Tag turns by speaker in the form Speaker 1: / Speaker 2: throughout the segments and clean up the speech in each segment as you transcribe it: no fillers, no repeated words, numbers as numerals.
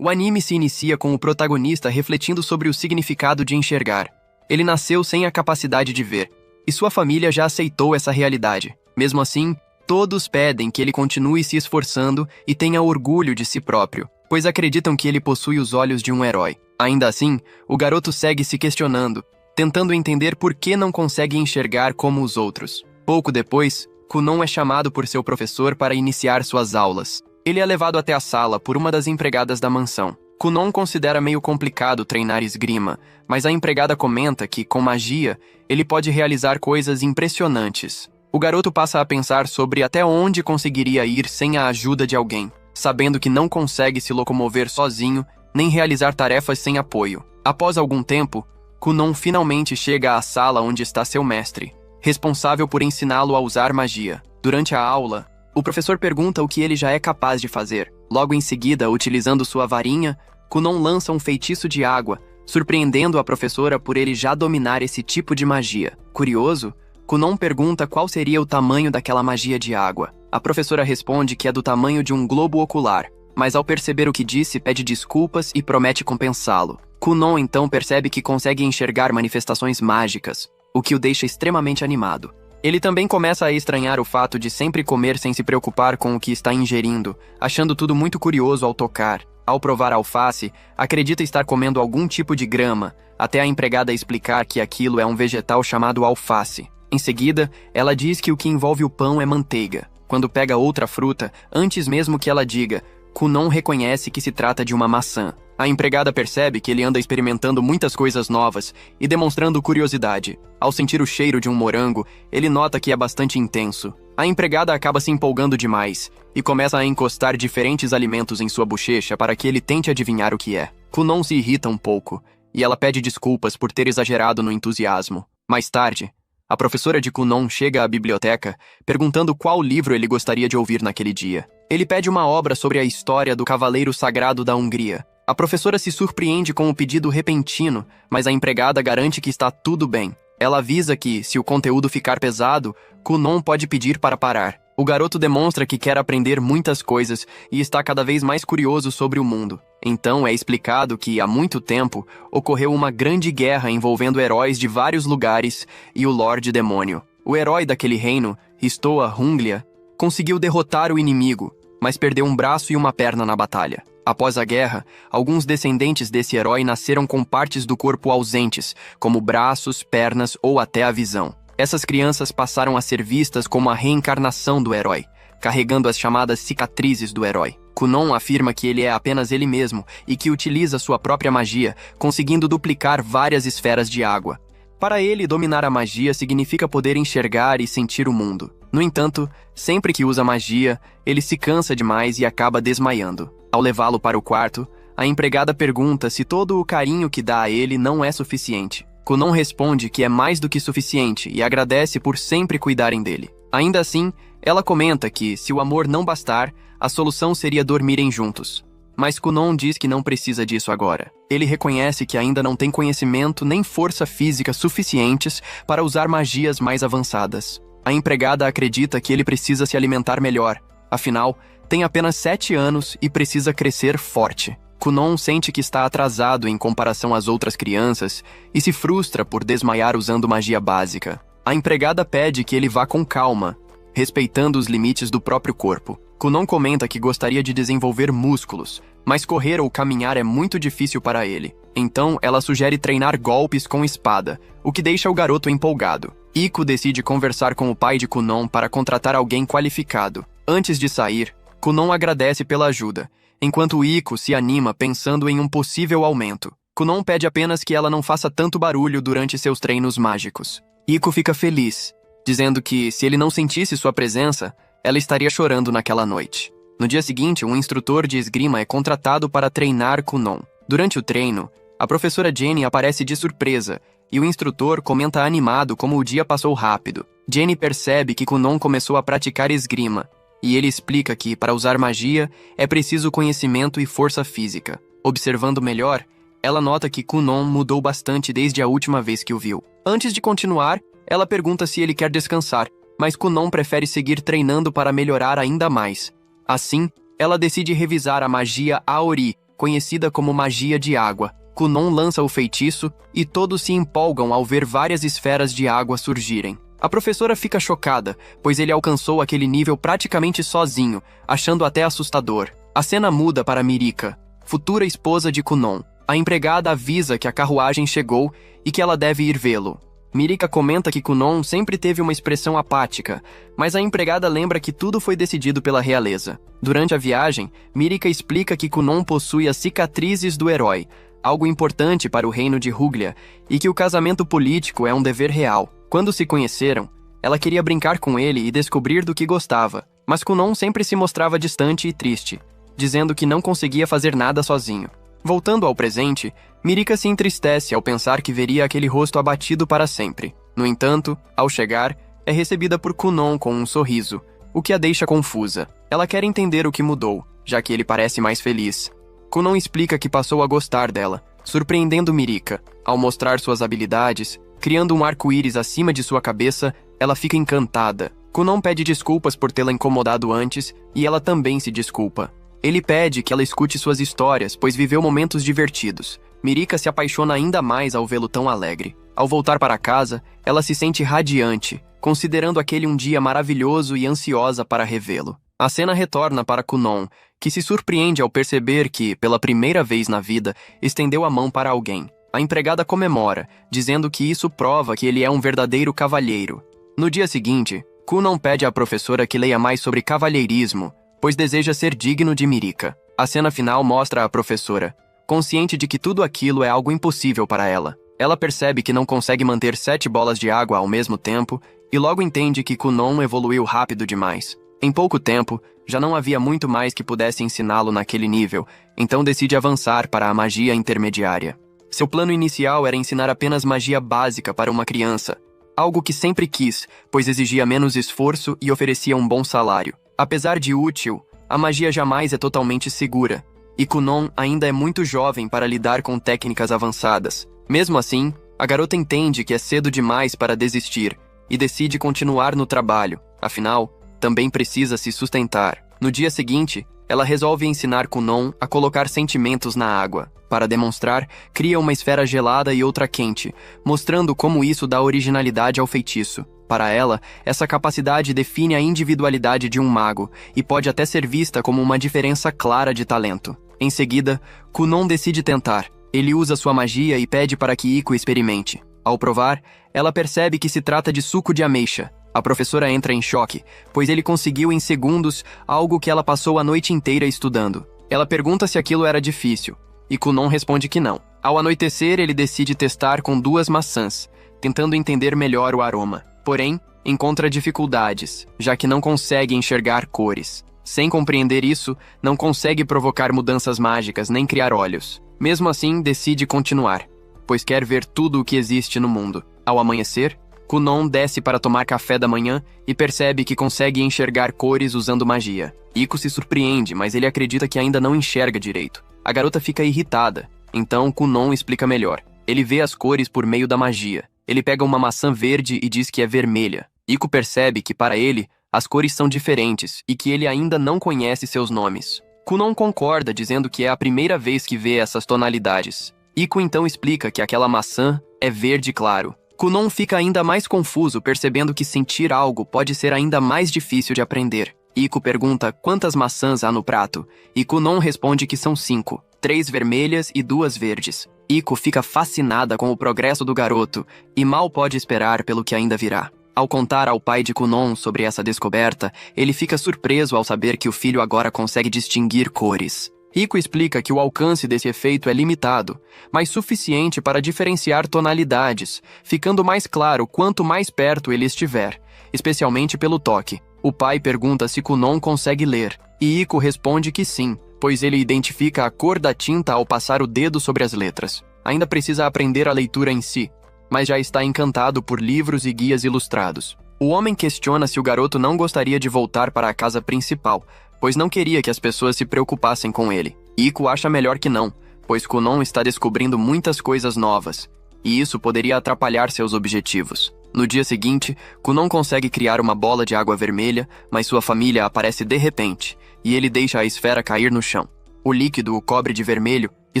Speaker 1: O anime se inicia com o protagonista refletindo sobre o significado de enxergar. Ele nasceu sem a capacidade de ver, e sua família já aceitou essa realidade. Mesmo assim, todos pedem que ele continue se esforçando e tenha orgulho de si próprio, pois acreditam que ele possui os olhos de um herói. Ainda assim, o garoto segue se questionando, tentando entender por que não consegue enxergar como os outros. Pouco depois, Kunon é chamado por seu professor para iniciar suas aulas. Ele é levado até a sala por uma das empregadas da mansão. Kunon considera meio complicado treinar esgrima, mas a empregada comenta que, com magia, ele pode realizar coisas impressionantes. O garoto passa a pensar sobre até onde conseguiria ir sem a ajuda de alguém, sabendo que não consegue se locomover sozinho, nem realizar tarefas sem apoio. Após algum tempo, Kunon finalmente chega à sala onde está seu mestre, responsável por ensiná-lo a usar magia. Durante a aula, o professor pergunta o que ele já é capaz de fazer. Logo em seguida, utilizando sua varinha, Kunon lança um feitiço de água, surpreendendo a professora por ele já dominar esse tipo de magia. Curioso, Kunon pergunta qual seria o tamanho daquela magia de água. A professora responde que é do tamanho de um globo ocular, mas ao perceber o que disse, pede desculpas e promete compensá-lo. Kunon então percebe que consegue enxergar manifestações mágicas, o que o deixa extremamente animado. Ele também começa a estranhar o fato de sempre comer sem se preocupar com o que está ingerindo, achando tudo muito curioso ao tocar. Ao provar alface, acredita estar comendo algum tipo de grama, até a empregada explicar que aquilo é um vegetal chamado alface. Em seguida, ela diz que o que envolve o pão é manteiga. Quando pega outra fruta, antes mesmo que ela diga, Kunon reconhece que se trata de uma maçã. A empregada percebe que ele anda experimentando muitas coisas novas e demonstrando curiosidade. Ao sentir o cheiro de um morango, ele nota que é bastante intenso. A empregada acaba se empolgando demais e começa a encostar diferentes alimentos em sua bochecha para que ele tente adivinhar o que é. Kunon se irrita um pouco e ela pede desculpas por ter exagerado no entusiasmo. Mais tarde, a professora de Kunon chega à biblioteca perguntando qual livro ele gostaria de ouvir naquele dia. Ele pede uma obra sobre a história do Cavaleiro Sagrado da Hungria. A professora se surpreende com o pedido repentino, mas a empregada garante que está tudo bem. Ela avisa que, se o conteúdo ficar pesado, Kunon pode pedir para parar. O garoto demonstra que quer aprender muitas coisas e está cada vez mais curioso sobre o mundo. Então é explicado que, há muito tempo, ocorreu uma grande guerra envolvendo heróis de vários lugares e o Lorde Demônio. O herói daquele reino, Stoa Hunglia, conseguiu derrotar o inimigo, mas perdeu um braço e uma perna na batalha. Após a guerra, alguns descendentes desse herói nasceram com partes do corpo ausentes, como braços, pernas ou até a visão. Essas crianças passaram a ser vistas como a reencarnação do herói, carregando as chamadas cicatrizes do herói. Kunon afirma que ele é apenas ele mesmo e que utiliza sua própria magia, conseguindo duplicar várias esferas de água. Para ele, dominar a magia significa poder enxergar e sentir o mundo. No entanto, sempre que usa magia, ele se cansa demais e acaba desmaiando. Ao levá-lo para o quarto, a empregada pergunta se todo o carinho que dá a ele não é suficiente. Kunon responde que é mais do que suficiente e agradece por sempre cuidarem dele. Ainda assim, ela comenta que, se o amor não bastar, a solução seria dormirem juntos. Mas Kunon diz que não precisa disso agora. Ele reconhece que ainda não tem conhecimento nem força física suficientes para usar magias mais avançadas. A empregada acredita que ele precisa se alimentar melhor. Afinal, tem apenas 7 anos e precisa crescer forte. Kunon sente que está atrasado em comparação às outras crianças e se frustra por desmaiar usando magia básica. A empregada pede que ele vá com calma, respeitando os limites do próprio corpo. Kunon comenta que gostaria de desenvolver músculos, mas correr ou caminhar é muito difícil para ele. Então, ela sugere treinar golpes com espada, o que deixa o garoto empolgado. Iko decide conversar com o pai de Kunon para contratar alguém qualificado. Antes de sair, Kunon agradece pela ajuda, enquanto Iko se anima pensando em um possível aumento. Kunon pede apenas que ela não faça tanto barulho durante seus treinos mágicos. Iko fica feliz, dizendo que, se ele não sentisse sua presença, ela estaria chorando naquela noite. No dia seguinte, um instrutor de esgrima é contratado para treinar Kunon. Durante o treino, a professora Jenny aparece de surpresa, e o instrutor comenta animado como o dia passou rápido. Jenny percebe que Kunon começou a praticar esgrima, e ele explica que, para usar magia, é preciso conhecimento e força física. Observando melhor, ela nota que Kunon mudou bastante desde a última vez que o viu. Antes de continuar, ela pergunta se ele quer descansar, mas Kunon prefere seguir treinando para melhorar ainda mais. Assim, ela decide revisar a magia Aori, conhecida como magia de água. Kunon lança o feitiço e todos se empolgam ao ver várias esferas de água surgirem. A professora fica chocada, pois ele alcançou aquele nível praticamente sozinho, achando até assustador. A cena muda para Mirika, futura esposa de Kunon. A empregada avisa que a carruagem chegou e que ela deve ir vê-lo. Mirika comenta que Kunon sempre teve uma expressão apática, mas a empregada lembra que tudo foi decidido pela realeza. Durante a viagem, Mirika explica que Kunon possui as cicatrizes do herói, algo importante para o reino de Ruglia, e que o casamento político é um dever real. Quando se conheceram, ela queria brincar com ele e descobrir do que gostava, mas Kunon sempre se mostrava distante e triste, dizendo que não conseguia fazer nada sozinho. Voltando ao presente, Mirika se entristece ao pensar que veria aquele rosto abatido para sempre. No entanto, ao chegar, é recebida por Kunon com um sorriso, o que a deixa confusa. Ela quer entender o que mudou, já que ele parece mais feliz. Kunon explica que passou a gostar dela, surpreendendo Mirika. Ao mostrar suas habilidades, criando um arco-íris acima de sua cabeça, ela fica encantada. Kunon pede desculpas por tê-la incomodado antes, e ela também se desculpa. Ele pede que ela escute suas histórias, pois viveu momentos divertidos. Mirika se apaixona ainda mais ao vê-lo tão alegre. Ao voltar para casa, ela se sente radiante, considerando aquele um dia maravilhoso e ansiosa para revê-lo. A cena retorna para Kunon, que se surpreende ao perceber que, pela primeira vez na vida, estendeu a mão para alguém. A empregada comemora, dizendo que isso prova que ele é um verdadeiro cavalheiro. No dia seguinte, Kunon pede à professora que leia mais sobre cavalheirismo, pois deseja ser digno de Mirika. A cena final mostra a professora, consciente de que tudo aquilo é algo impossível para ela. Ela percebe que não consegue manter 7 bolas de água ao mesmo tempo e logo entende que Kunon evoluiu rápido demais. Em pouco tempo, já não havia muito mais que pudesse ensiná-lo naquele nível, então decide avançar para a magia intermediária. Seu plano inicial era ensinar apenas magia básica para uma criança, algo que sempre quis, pois exigia menos esforço e oferecia um bom salário. Apesar de útil, a magia jamais é totalmente segura, e Kunon ainda é muito jovem para lidar com técnicas avançadas. Mesmo assim, a garota entende que é cedo demais para desistir e decide continuar no trabalho, afinal, também precisa se sustentar. No dia seguinte, ela resolve ensinar Kunon a colocar sentimentos na água. Para demonstrar, cria uma esfera gelada e outra quente, mostrando como isso dá originalidade ao feitiço. Para ela, essa capacidade define a individualidade de um mago e pode até ser vista como uma diferença clara de talento. Em seguida, Kunon decide tentar. Ele usa sua magia e pede para que Iko experimente. Ao provar, ela percebe que se trata de suco de ameixa. A professora entra em choque, pois ele conseguiu em segundos algo que ela passou a noite inteira estudando. Ela pergunta se aquilo era difícil, e Kunon responde que não. Ao anoitecer, ele decide testar com 2 maçãs, tentando entender melhor o aroma. Porém, encontra dificuldades, já que não consegue enxergar cores. Sem compreender isso, não consegue provocar mudanças mágicas nem criar olhos. Mesmo assim, decide continuar, pois quer ver tudo o que existe no mundo. Ao amanhecer, Kunon desce para tomar café da manhã e percebe que consegue enxergar cores usando magia. Iko se surpreende, mas ele acredita que ainda não enxerga direito. A garota fica irritada, então Kunon explica melhor. Ele vê as cores por meio da magia. Ele pega uma maçã verde e diz que é vermelha. Iko percebe que, para ele, as cores são diferentes e que ele ainda não conhece seus nomes. Kunon concorda, dizendo que é a primeira vez que vê essas tonalidades. Iko então explica que aquela maçã é verde claro. Kunon fica ainda mais confuso, percebendo que sentir algo pode ser ainda mais difícil de aprender. Iko pergunta quantas maçãs há no prato, e Kunon responde que são 5, 3 vermelhas e 2 verdes. Iko fica fascinada com o progresso do garoto e mal pode esperar pelo que ainda virá. Ao contar ao pai de Kunon sobre essa descoberta, ele fica surpreso ao saber que o filho agora consegue distinguir cores. Iko explica que o alcance desse efeito é limitado, mas suficiente para diferenciar tonalidades, ficando mais claro quanto mais perto ele estiver, especialmente pelo toque. O pai pergunta se Kunon consegue ler, e Iko responde que sim, pois ele identifica a cor da tinta ao passar o dedo sobre as letras. Ainda precisa aprender a leitura em si, mas já está encantado por livros e guias ilustrados. O homem questiona se o garoto não gostaria de voltar para a casa principal, pois não queria que as pessoas se preocupassem com ele. Iko acha melhor que não, pois Kunon está descobrindo muitas coisas novas, e isso poderia atrapalhar seus objetivos. No dia seguinte, Kunon consegue criar uma bola de água vermelha, mas sua família aparece de repente, e ele deixa a esfera cair no chão. O líquido o cobre de vermelho e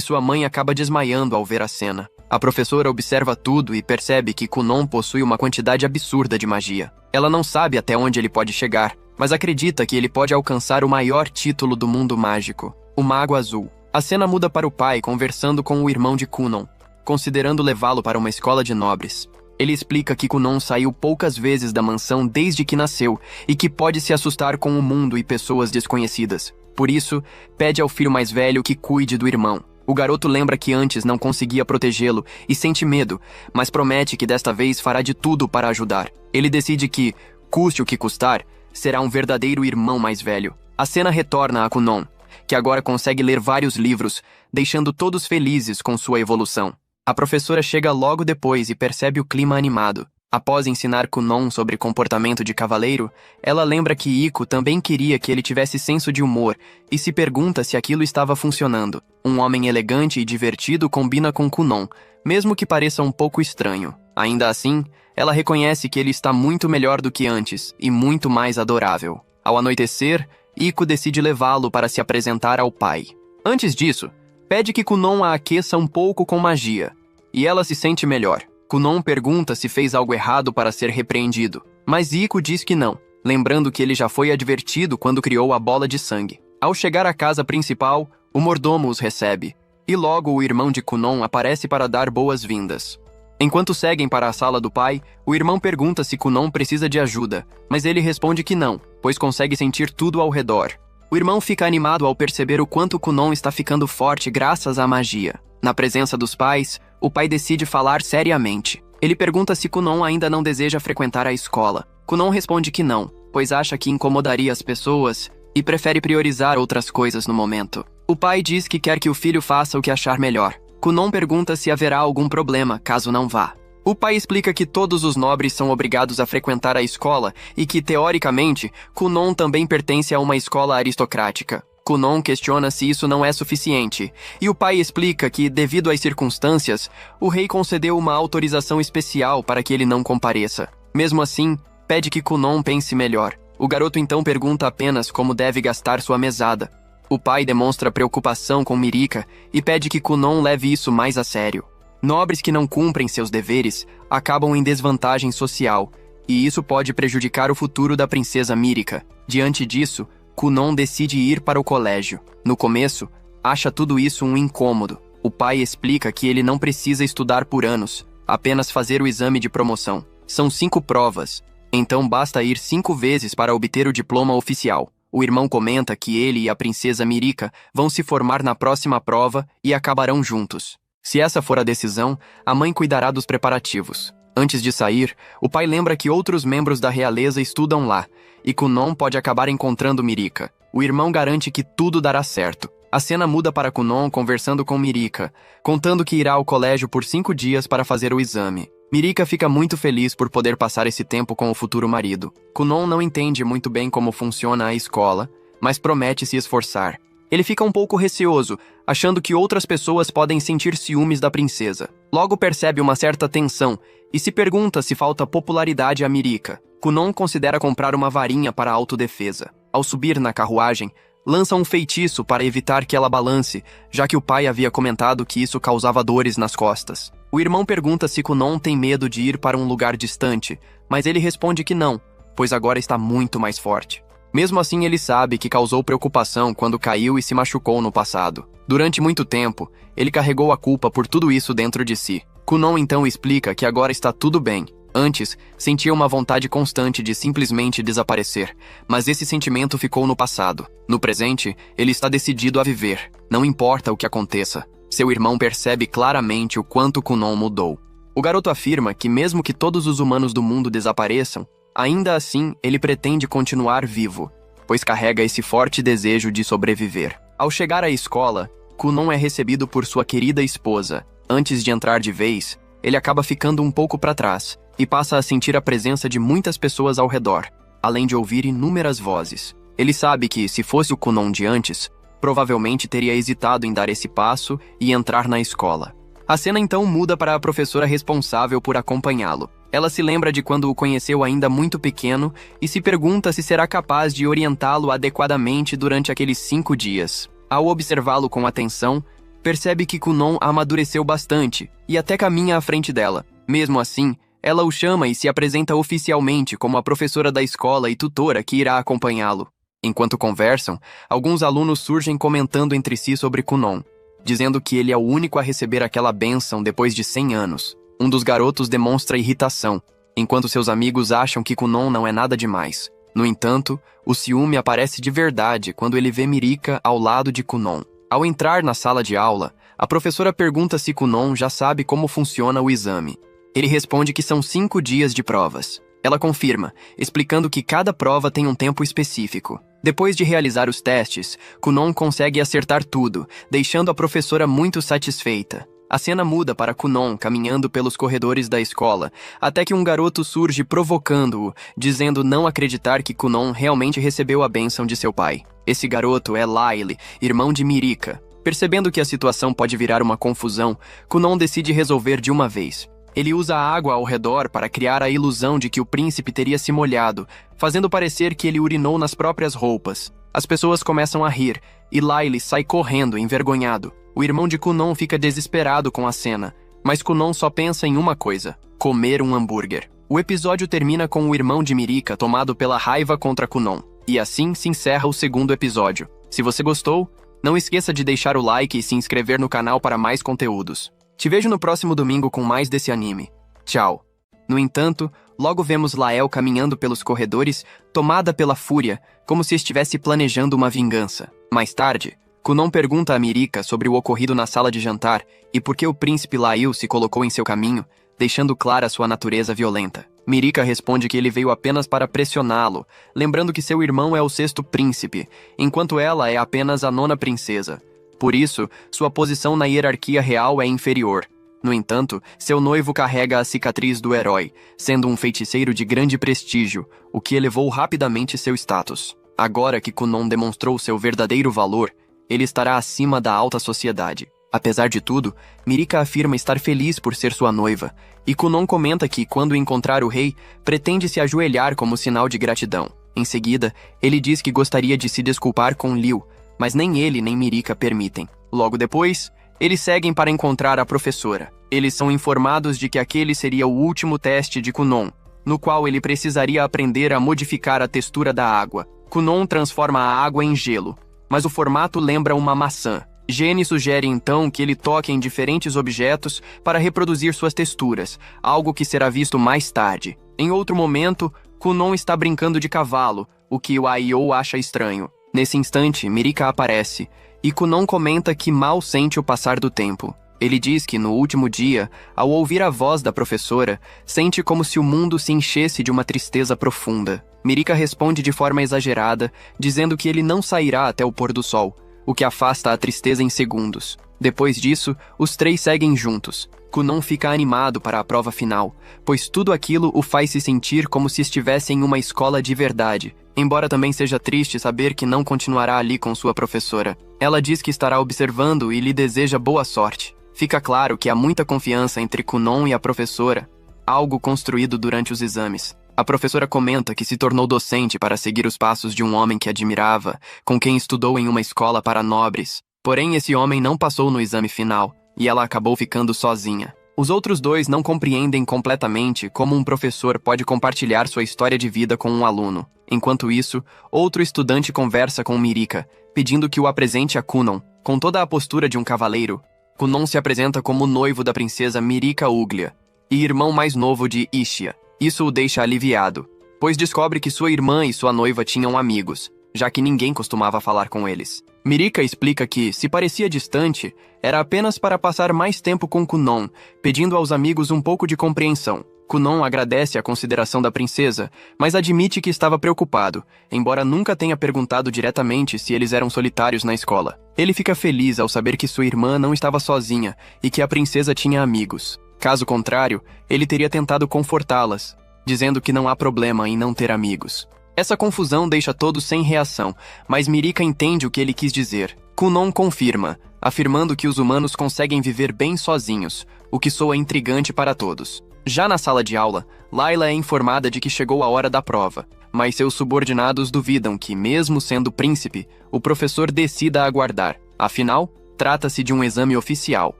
Speaker 1: sua mãe acaba desmaiando ao ver a cena. A professora observa tudo e percebe que Kunon possui uma quantidade absurda de magia. Ela não sabe até onde ele pode chegar, mas acredita que ele pode alcançar o maior título do mundo mágico, o Mago Azul. A cena muda para o pai conversando com o irmão de Kunon, considerando levá-lo para uma escola de nobres. Ele explica que Kunon saiu poucas vezes da mansão desde que nasceu e que pode se assustar com o mundo e pessoas desconhecidas. Por isso, pede ao filho mais velho que cuide do irmão. O garoto lembra que antes não conseguia protegê-lo e sente medo, mas promete que desta vez fará de tudo para ajudar. Ele decide que, custe o que custar, será um verdadeiro irmão mais velho. A cena retorna a Kunon, que agora consegue ler vários livros, deixando todos felizes com sua evolução. A professora chega logo depois e percebe o clima animado. Após ensinar Kunon sobre comportamento de cavaleiro, ela lembra que Iko também queria que ele tivesse senso de humor e se pergunta se aquilo estava funcionando. Um homem elegante e divertido combina com Kunon, mesmo que pareça um pouco estranho. Ainda assim, ela reconhece que ele está muito melhor do que antes e muito mais adorável. Ao anoitecer, Iko decide levá-lo para se apresentar ao pai. Antes disso, pede que Kunon a aqueça um pouco com magia, e ela se sente melhor. Kunon pergunta se fez algo errado para ser repreendido, mas Iko diz que não, lembrando que ele já foi advertido quando criou a bola de sangue. Ao chegar à casa principal, o mordomo os recebe, e logo o irmão de Kunon aparece para dar boas-vindas. Enquanto seguem para a sala do pai, o irmão pergunta se Kunon precisa de ajuda, mas ele responde que não, pois consegue sentir tudo ao redor. O irmão fica animado ao perceber o quanto Kunon está ficando forte graças à magia. Na presença dos pais, o pai decide falar seriamente. Ele pergunta se Kunon ainda não deseja frequentar a escola. Kunon responde que não, pois acha que incomodaria as pessoas e prefere priorizar outras coisas no momento. O pai diz que quer que o filho faça o que achar melhor. Kunon pergunta se haverá algum problema caso não vá. O pai explica que todos os nobres são obrigados a frequentar a escola e que, teoricamente, Kunon também pertence a uma escola aristocrática. Kunon questiona se isso não é suficiente, e o pai explica que, devido às circunstâncias, o rei concedeu uma autorização especial para que ele não compareça. Mesmo assim, pede que Kunon pense melhor. O garoto então pergunta apenas como deve gastar sua mesada. O pai demonstra preocupação com Mirika e pede que Kunon leve isso mais a sério. Nobres que não cumprem seus deveres acabam em desvantagem social, e isso pode prejudicar o futuro da princesa Mirika. Diante disso, Kunon decide ir para o colégio. No começo, acha tudo isso um incômodo. O pai explica que ele não precisa estudar por anos, apenas fazer o exame de promoção. São 5 provas, então basta ir 5 vezes para obter o diploma oficial. O irmão comenta que ele e a princesa Mirika vão se formar na próxima prova e acabarão juntos. Se essa for a decisão, a mãe cuidará dos preparativos. Antes de sair, o pai lembra que outros membros da realeza estudam lá, e Kunon pode acabar encontrando Mirika. O irmão garante que tudo dará certo. A cena muda para Kunon conversando com Mirika, contando que irá ao colégio por 5 dias para fazer o exame. Mirika fica muito feliz por poder passar esse tempo com o futuro marido. Kunon não entende muito bem como funciona a escola, mas promete se esforçar. Ele fica um pouco receoso, achando que outras pessoas podem sentir ciúmes da princesa. Logo percebe uma certa tensão e se pergunta se falta popularidade a Mirika. Kunon considera comprar uma varinha para autodefesa. Ao subir na carruagem, lança um feitiço para evitar que ela balance, já que o pai havia comentado que isso causava dores nas costas. O irmão pergunta se Kunon tem medo de ir para um lugar distante, mas ele responde que não, pois agora está muito mais forte. Mesmo assim, ele sabe que causou preocupação quando caiu e se machucou no passado. Durante muito tempo, ele carregou a culpa por tudo isso dentro de si. Kunon então explica que agora está tudo bem. Antes, sentia uma vontade constante de simplesmente desaparecer, mas esse sentimento ficou no passado. No presente, ele está decidido a viver, não importa o que aconteça. Seu irmão percebe claramente o quanto Kunon mudou. O garoto afirma que mesmo que todos os humanos do mundo desapareçam, ainda assim, ele pretende continuar vivo, pois carrega esse forte desejo de sobreviver. Ao chegar à escola, Kunon é recebido por sua querida esposa. Antes de entrar de vez, ele acaba ficando um pouco para trás e passa a sentir a presença de muitas pessoas ao redor, além de ouvir inúmeras vozes. Ele sabe que, se fosse o Kunon de antes, provavelmente teria hesitado em dar esse passo e entrar na escola. A cena então muda para a professora responsável por acompanhá-lo. Ela se lembra de quando o conheceu ainda muito pequeno e se pergunta se será capaz de orientá-lo adequadamente durante aqueles 5 dias. Ao observá-lo com atenção, percebe que Kunon amadureceu bastante e até caminha à frente dela. Mesmo assim, ela o chama e se apresenta oficialmente como a professora da escola e tutora que irá acompanhá-lo. Enquanto conversam, alguns alunos surgem comentando entre si sobre Kunon, dizendo que ele é o único a receber aquela bênção depois de 100 anos. Um dos garotos demonstra irritação, enquanto seus amigos acham que Kunon não é nada demais. No entanto, o ciúme aparece de verdade quando ele vê Mirika ao lado de Kunon. Ao entrar na sala de aula, a professora pergunta se Kunon já sabe como funciona o exame. Ele responde que são 5 dias de provas. Ela confirma, explicando que cada prova tem um tempo específico. Depois de realizar os testes, Kunon consegue acertar tudo, deixando a professora muito satisfeita. A cena muda para Kunon caminhando pelos corredores da escola, até que um garoto surge provocando-o, dizendo não acreditar que Kunon realmente recebeu a bênção de seu pai. Esse garoto é Lyle, irmão de Mirika. Percebendo que a situação pode virar uma confusão, Kunon decide resolver de uma vez. Ele usa a água ao redor para criar a ilusão de que o príncipe teria se molhado, fazendo parecer que ele urinou nas próprias roupas. As pessoas começam a rir, e Lyle sai correndo, envergonhado. O irmão de Kunon fica desesperado com a cena, mas Kunon só pensa em uma coisa: comer um hambúrguer. O episódio termina com o irmão de Mirika tomado pela raiva contra Kunon. E assim se encerra o segundo episódio. Se você gostou, não esqueça de deixar o like e se inscrever no canal para mais conteúdos. Te vejo no próximo domingo com mais desse anime. Tchau. No entanto, logo vemos Lael caminhando pelos corredores, tomada pela fúria, como se estivesse planejando uma vingança. Mais tarde, Kunon pergunta a Mirika sobre o ocorrido na sala de jantar e por que o príncipe Lael se colocou em seu caminho, deixando clara sua natureza violenta. Mirika responde que ele veio apenas para pressioná-lo, lembrando que seu irmão é o 6º príncipe, enquanto ela é apenas a 9ª princesa. Por isso, sua posição na hierarquia real é inferior. No entanto, seu noivo carrega a cicatriz do herói, sendo um feiticeiro de grande prestígio, o que elevou rapidamente seu status. Agora que Kunon demonstrou seu verdadeiro valor, ele estará acima da alta sociedade. Apesar de tudo, Mirika afirma estar feliz por ser sua noiva, e Kunon comenta que, quando encontrar o rei, pretende se ajoelhar como sinal de gratidão. Em seguida, ele diz que gostaria de se desculpar com Liu, mas nem ele nem Mirika permitem. Logo depois, eles seguem para encontrar a professora. Eles são informados de que aquele seria o último teste de Kunon, no qual ele precisaria aprender a modificar a textura da água. Kunon transforma a água em gelo, mas o formato lembra uma maçã. Gene sugere então que ele toque em diferentes objetos para reproduzir suas texturas, algo que será visto mais tarde. Em outro momento, Kunon está brincando de cavalo, o que o Aio acha estranho. Nesse instante, Mirika aparece, e Kunon comenta que mal sente o passar do tempo. Ele diz que no último dia, ao ouvir a voz da professora, sente como se o mundo se enchesse de uma tristeza profunda. Mirika responde de forma exagerada, dizendo que ele não sairá até o pôr do sol, o que afasta a tristeza em segundos. Depois disso, os 3 seguem juntos. Kunon fica animado para a prova final, pois tudo aquilo o faz se sentir como se estivesse em uma escola de verdade, embora também seja triste saber que não continuará ali com sua professora. Ela diz que estará observando e lhe deseja boa sorte. Fica claro que há muita confiança entre Kunon e a professora, algo construído durante os exames. A professora comenta que se tornou docente para seguir os passos de um homem que admirava, com quem estudou em uma escola para nobres. Porém, esse homem não passou no exame final, e ela acabou ficando sozinha. Os outros 2 não compreendem completamente como um professor pode compartilhar sua história de vida com um aluno. Enquanto isso, outro estudante conversa com Mirika, pedindo que o apresente a Kunon. Com toda a postura de um cavaleiro, Kunon se apresenta como noivo da princesa Mirika Uglia e irmão mais novo de Ishia. Isso o deixa aliviado, pois descobre que sua irmã e sua noiva tinham amigos, já que ninguém costumava falar com eles. Mirika explica que, se parecia distante, era apenas para passar mais tempo com Kunon, pedindo aos amigos um pouco de compreensão. Kunon agradece a consideração da princesa, mas admite que estava preocupado, embora nunca tenha perguntado diretamente se eles eram solitários na escola. Ele fica feliz ao saber que sua irmã não estava sozinha e que a princesa tinha amigos. Caso contrário, ele teria tentado confortá-las, dizendo que não há problema em não ter amigos. Essa confusão deixa todos sem reação, mas Mirika entende o que ele quis dizer. Kunon confirma, afirmando que os humanos conseguem viver bem sozinhos, o que soa intrigante para todos. Já na sala de aula, Layla é informada de que chegou a hora da prova. mas seus subordinados duvidam que, mesmo sendo príncipe, o professor decida aguardar. Afinal, trata-se de um exame oficial.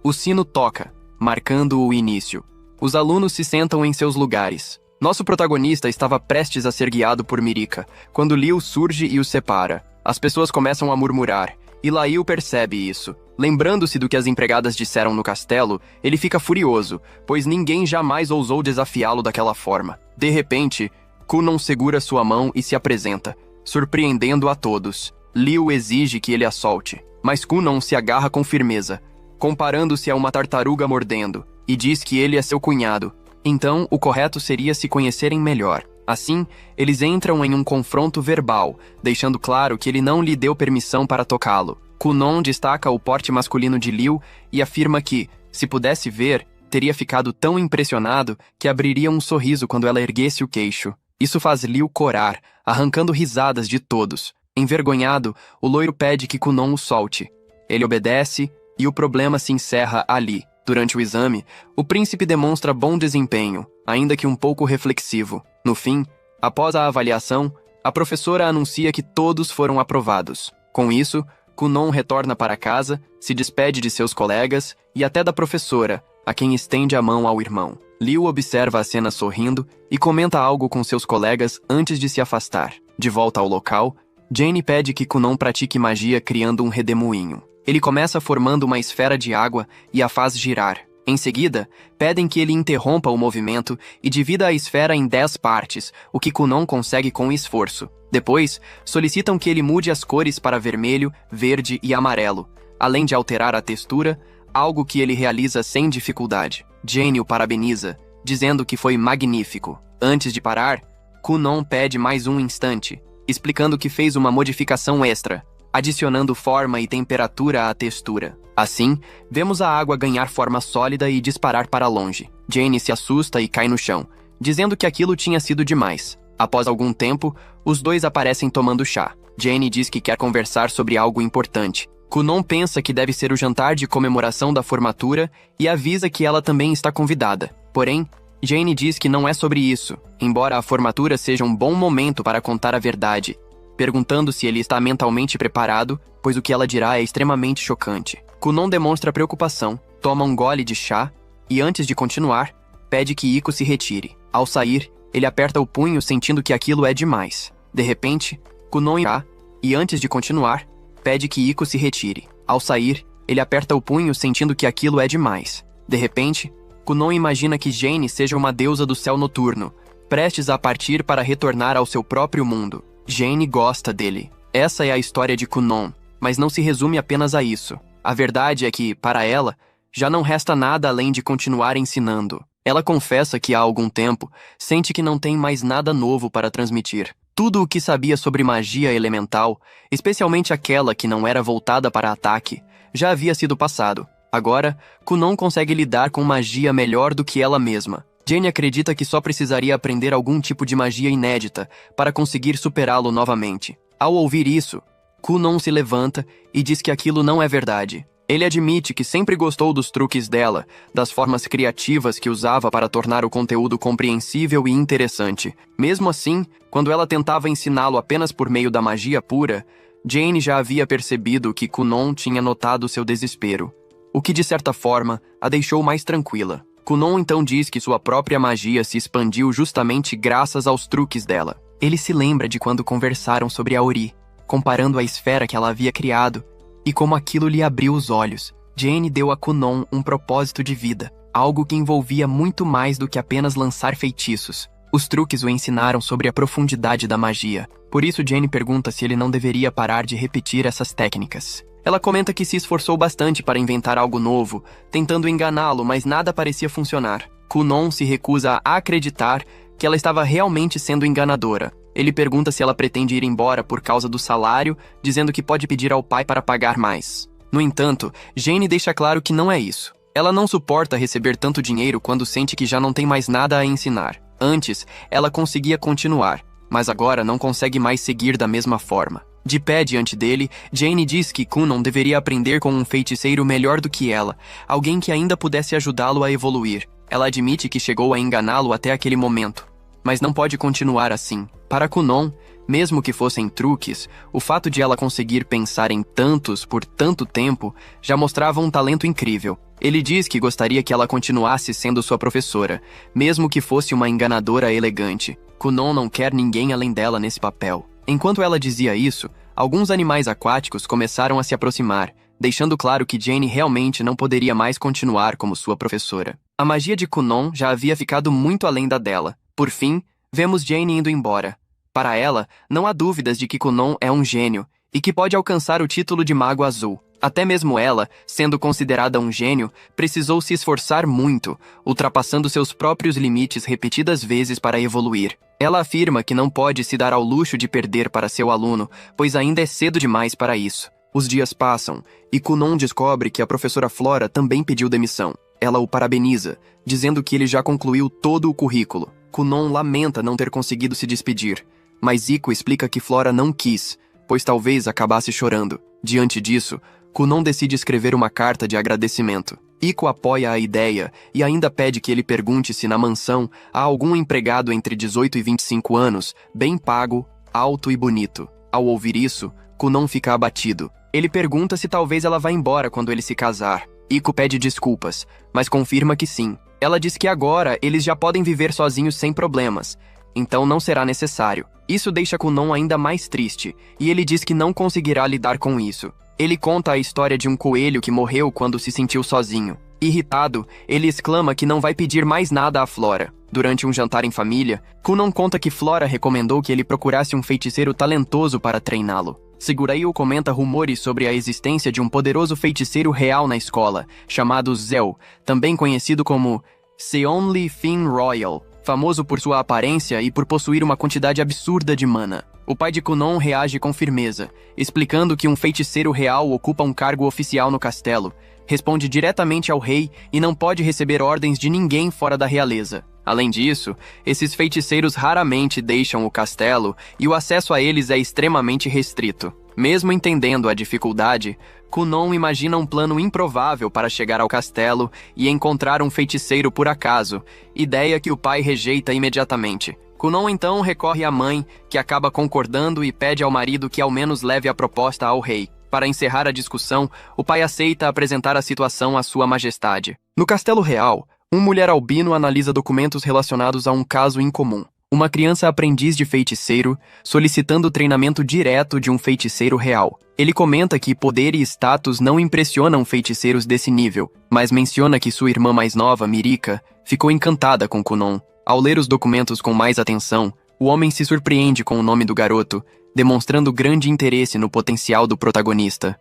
Speaker 1: O sino toca, marcando o início. Os alunos se sentam em seus lugares. Nosso protagonista estava prestes a ser guiado por Mirika, quando Liu surge e os separa. As pessoas começam a murmurar, e Lail percebe isso. Lembrando-se do que as empregadas disseram no castelo, ele fica furioso, pois ninguém jamais ousou desafiá-lo daquela forma. De repente, Kunon segura sua mão e se apresenta, surpreendendo a todos. Liu exige que ele a solte, mas Kunon se agarra com firmeza, comparando-se a uma tartaruga mordendo, e diz que ele é seu cunhado. Então, o correto seria se conhecerem melhor. Assim, eles entram em um confronto verbal, deixando claro que ele não lhe deu permissão para tocá-lo. Kunon destaca o porte masculino de Liu e afirma que, se pudesse ver, teria ficado tão impressionado que abriria um sorriso quando ela erguesse o queixo. Isso faz Liu corar, arrancando risadas de todos. Envergonhado, o loiro pede que Kunon o solte. Ele obedece e o problema se encerra ali. Durante o exame, o príncipe demonstra bom desempenho, ainda que um pouco reflexivo. No fim, após a avaliação, a professora anuncia que todos foram aprovados. Com isso, Kunon retorna para casa, se despede de seus colegas e até da professora, a quem estende a mão ao irmão. Liu observa a cena sorrindo e comenta algo com seus colegas antes de se afastar. De volta ao local, Jane pede que Kunon pratique magia criando um redemoinho. Ele começa formando uma esfera de água e a faz girar. Em seguida, pedem que ele interrompa o movimento e divida a esfera em 10 partes, o que Kunon consegue com esforço. Depois, solicitam que ele mude as cores para vermelho, verde e amarelo, além de alterar a textura, algo que ele realiza sem dificuldade. Jane o parabeniza, dizendo que foi magnífico. Antes de parar, Kunon pede mais um instante, explicando que fez uma modificação extra, adicionando forma e temperatura à textura. Assim, vemos a água ganhar forma sólida e disparar para longe. Jane se assusta e cai no chão, dizendo que aquilo tinha sido demais. Após algum tempo, os dois aparecem tomando chá. Jane diz que quer conversar sobre algo importante. Kunon pensa que deve ser o jantar de comemoração da formatura e avisa que ela também está convidada. Porém, Jane diz que não é sobre isso, embora a formatura seja um bom momento para contar a verdade, perguntando se ele está mentalmente preparado, pois o que ela dirá é extremamente chocante. Kunon demonstra preocupação, toma um gole de chá e, antes de continuar, pede que Iko se retire. Ao sair, ele aperta o punho sentindo que aquilo é demais. De repente, Kunon irá e, antes de continuar, pede que Iko se retire. Ao sair, ele aperta o punho sentindo que aquilo é demais. De repente, Kunon imagina que Jane seja uma deusa do céu noturno, prestes a partir para retornar ao seu próprio mundo. Jane gosta dele. Essa é a história de Kunon, mas não se resume apenas a isso. A verdade é que, para ela, já não resta nada além de continuar ensinando. Ela confessa que há algum tempo sente que não tem mais nada novo para transmitir. Tudo o que sabia sobre magia elemental, especialmente aquela que não era voltada para ataque, já havia sido passado. Agora, Kunon consegue lidar com magia melhor do que ela mesma. Jane acredita que só precisaria aprender algum tipo de magia inédita para conseguir superá-lo novamente. Ao ouvir isso, Kunon se levanta e diz que aquilo não é verdade. Ele admite que sempre gostou dos truques dela, das formas criativas que usava para tornar o conteúdo compreensível e interessante. Mesmo assim, quando ela tentava ensiná-lo apenas por meio da magia pura, Jane já havia percebido que Kunon tinha notado seu desespero, o que de certa forma a deixou mais tranquila. Kunon então diz que sua própria magia se expandiu justamente graças aos truques dela. Ele se lembra de quando conversaram sobre a Ori, comparando a esfera que ela havia criado, e como aquilo lhe abriu os olhos. Jane deu a Kunon um propósito de vida, algo que envolvia muito mais do que apenas lançar feitiços. Os truques o ensinaram sobre a profundidade da magia. Por isso Jane pergunta se ele não deveria parar de repetir essas técnicas. Ela comenta que se esforçou bastante para inventar algo novo, tentando enganá-lo, mas nada parecia funcionar. Kunon se recusa a acreditar que ela estava realmente sendo enganadora. Ele pergunta se ela pretende ir embora por causa do salário, dizendo que pode pedir ao pai para pagar mais. No entanto, Jane deixa claro que não é isso. Ela não suporta receber tanto dinheiro quando sente que já não tem mais nada a ensinar. Antes, ela conseguia continuar, mas agora não consegue mais seguir da mesma forma. De pé diante dele, Jane diz que Kunon deveria aprender com um feiticeiro melhor do que ela, alguém que ainda pudesse ajudá-lo a evoluir. Ela admite que chegou a enganá-lo até aquele momento, mas não pode continuar assim. Para Kunon, mesmo que fossem truques, o fato de ela conseguir pensar em tantos por tanto tempo já mostrava um talento incrível. Ele diz que gostaria que ela continuasse sendo sua professora, mesmo que fosse uma enganadora elegante. Kunon não quer ninguém além dela nesse papel. Enquanto ela dizia isso, alguns animais aquáticos começaram a se aproximar, deixando claro que Jane realmente não poderia mais continuar como sua professora. A magia de Kunon já havia ficado muito além da dela. Por fim, vemos Jane indo embora. Para ela, não há dúvidas de que Kunon é um gênio e que pode alcançar o título de Mago Azul. Até mesmo ela, sendo considerada um gênio, precisou se esforçar muito, ultrapassando seus próprios limites repetidas vezes para evoluir. Ela afirma que não pode se dar ao luxo de perder para seu aluno, pois ainda é cedo demais para isso. Os dias passam, e Kunon descobre que a professora Flora também pediu demissão. Ela o parabeniza, dizendo que ele já concluiu todo o currículo. Kunon lamenta não ter conseguido se despedir, mas Iko explica que Flora não quis, pois talvez acabasse chorando. Diante disso, Kunon decide escrever uma carta de agradecimento. Iko apoia a ideia e ainda pede que ele pergunte se na mansão há algum empregado entre 18 e 25 anos, bem pago, alto e bonito. Ao ouvir isso, Kunon fica abatido. Ele pergunta se talvez ela vá embora quando ele se casar. Iko pede desculpas, mas confirma que sim. Ela diz que agora eles já podem viver sozinhos sem problemas, então não será necessário. Isso deixa Kunon ainda mais triste, e ele diz que não conseguirá lidar com isso. Ele conta a história de um coelho que morreu quando se sentiu sozinho. Irritado, ele exclama que não vai pedir mais nada à Flora. Durante um jantar em família, Kunon conta que Flora recomendou que ele procurasse um feiticeiro talentoso para treiná-lo. Sigurail comenta rumores sobre a existência de um poderoso feiticeiro real na escola, chamado Zel, também conhecido como Seonli Fin Royal, famoso por sua aparência e por possuir uma quantidade absurda de mana. O pai de Kunon reage com firmeza, explicando que um feiticeiro real ocupa um cargo oficial no castelo, responde diretamente ao rei e não pode receber ordens de ninguém fora da realeza. Além disso, esses feiticeiros raramente deixam o castelo e o acesso a eles é extremamente restrito. Mesmo entendendo a dificuldade, Kunon imagina um plano improvável para chegar ao castelo e encontrar um feiticeiro por acaso, ideia que o pai rejeita imediatamente. Kunon então recorre à mãe, que acaba concordando e pede ao marido que ao menos leve a proposta ao rei. Para encerrar a discussão, o pai aceita apresentar a situação à sua majestade. No Castelo Real, um mulher albino analisa documentos relacionados a um caso incomum. Uma criança aprendiz de feiticeiro solicitando treinamento direto de um feiticeiro real. Ele comenta que poder e status não impressionam feiticeiros desse nível, mas menciona que sua irmã mais nova, Mirika, ficou encantada com Kunon. Ao ler os documentos com mais atenção, o homem se surpreende com o nome do garoto, demonstrando grande interesse no potencial do protagonista.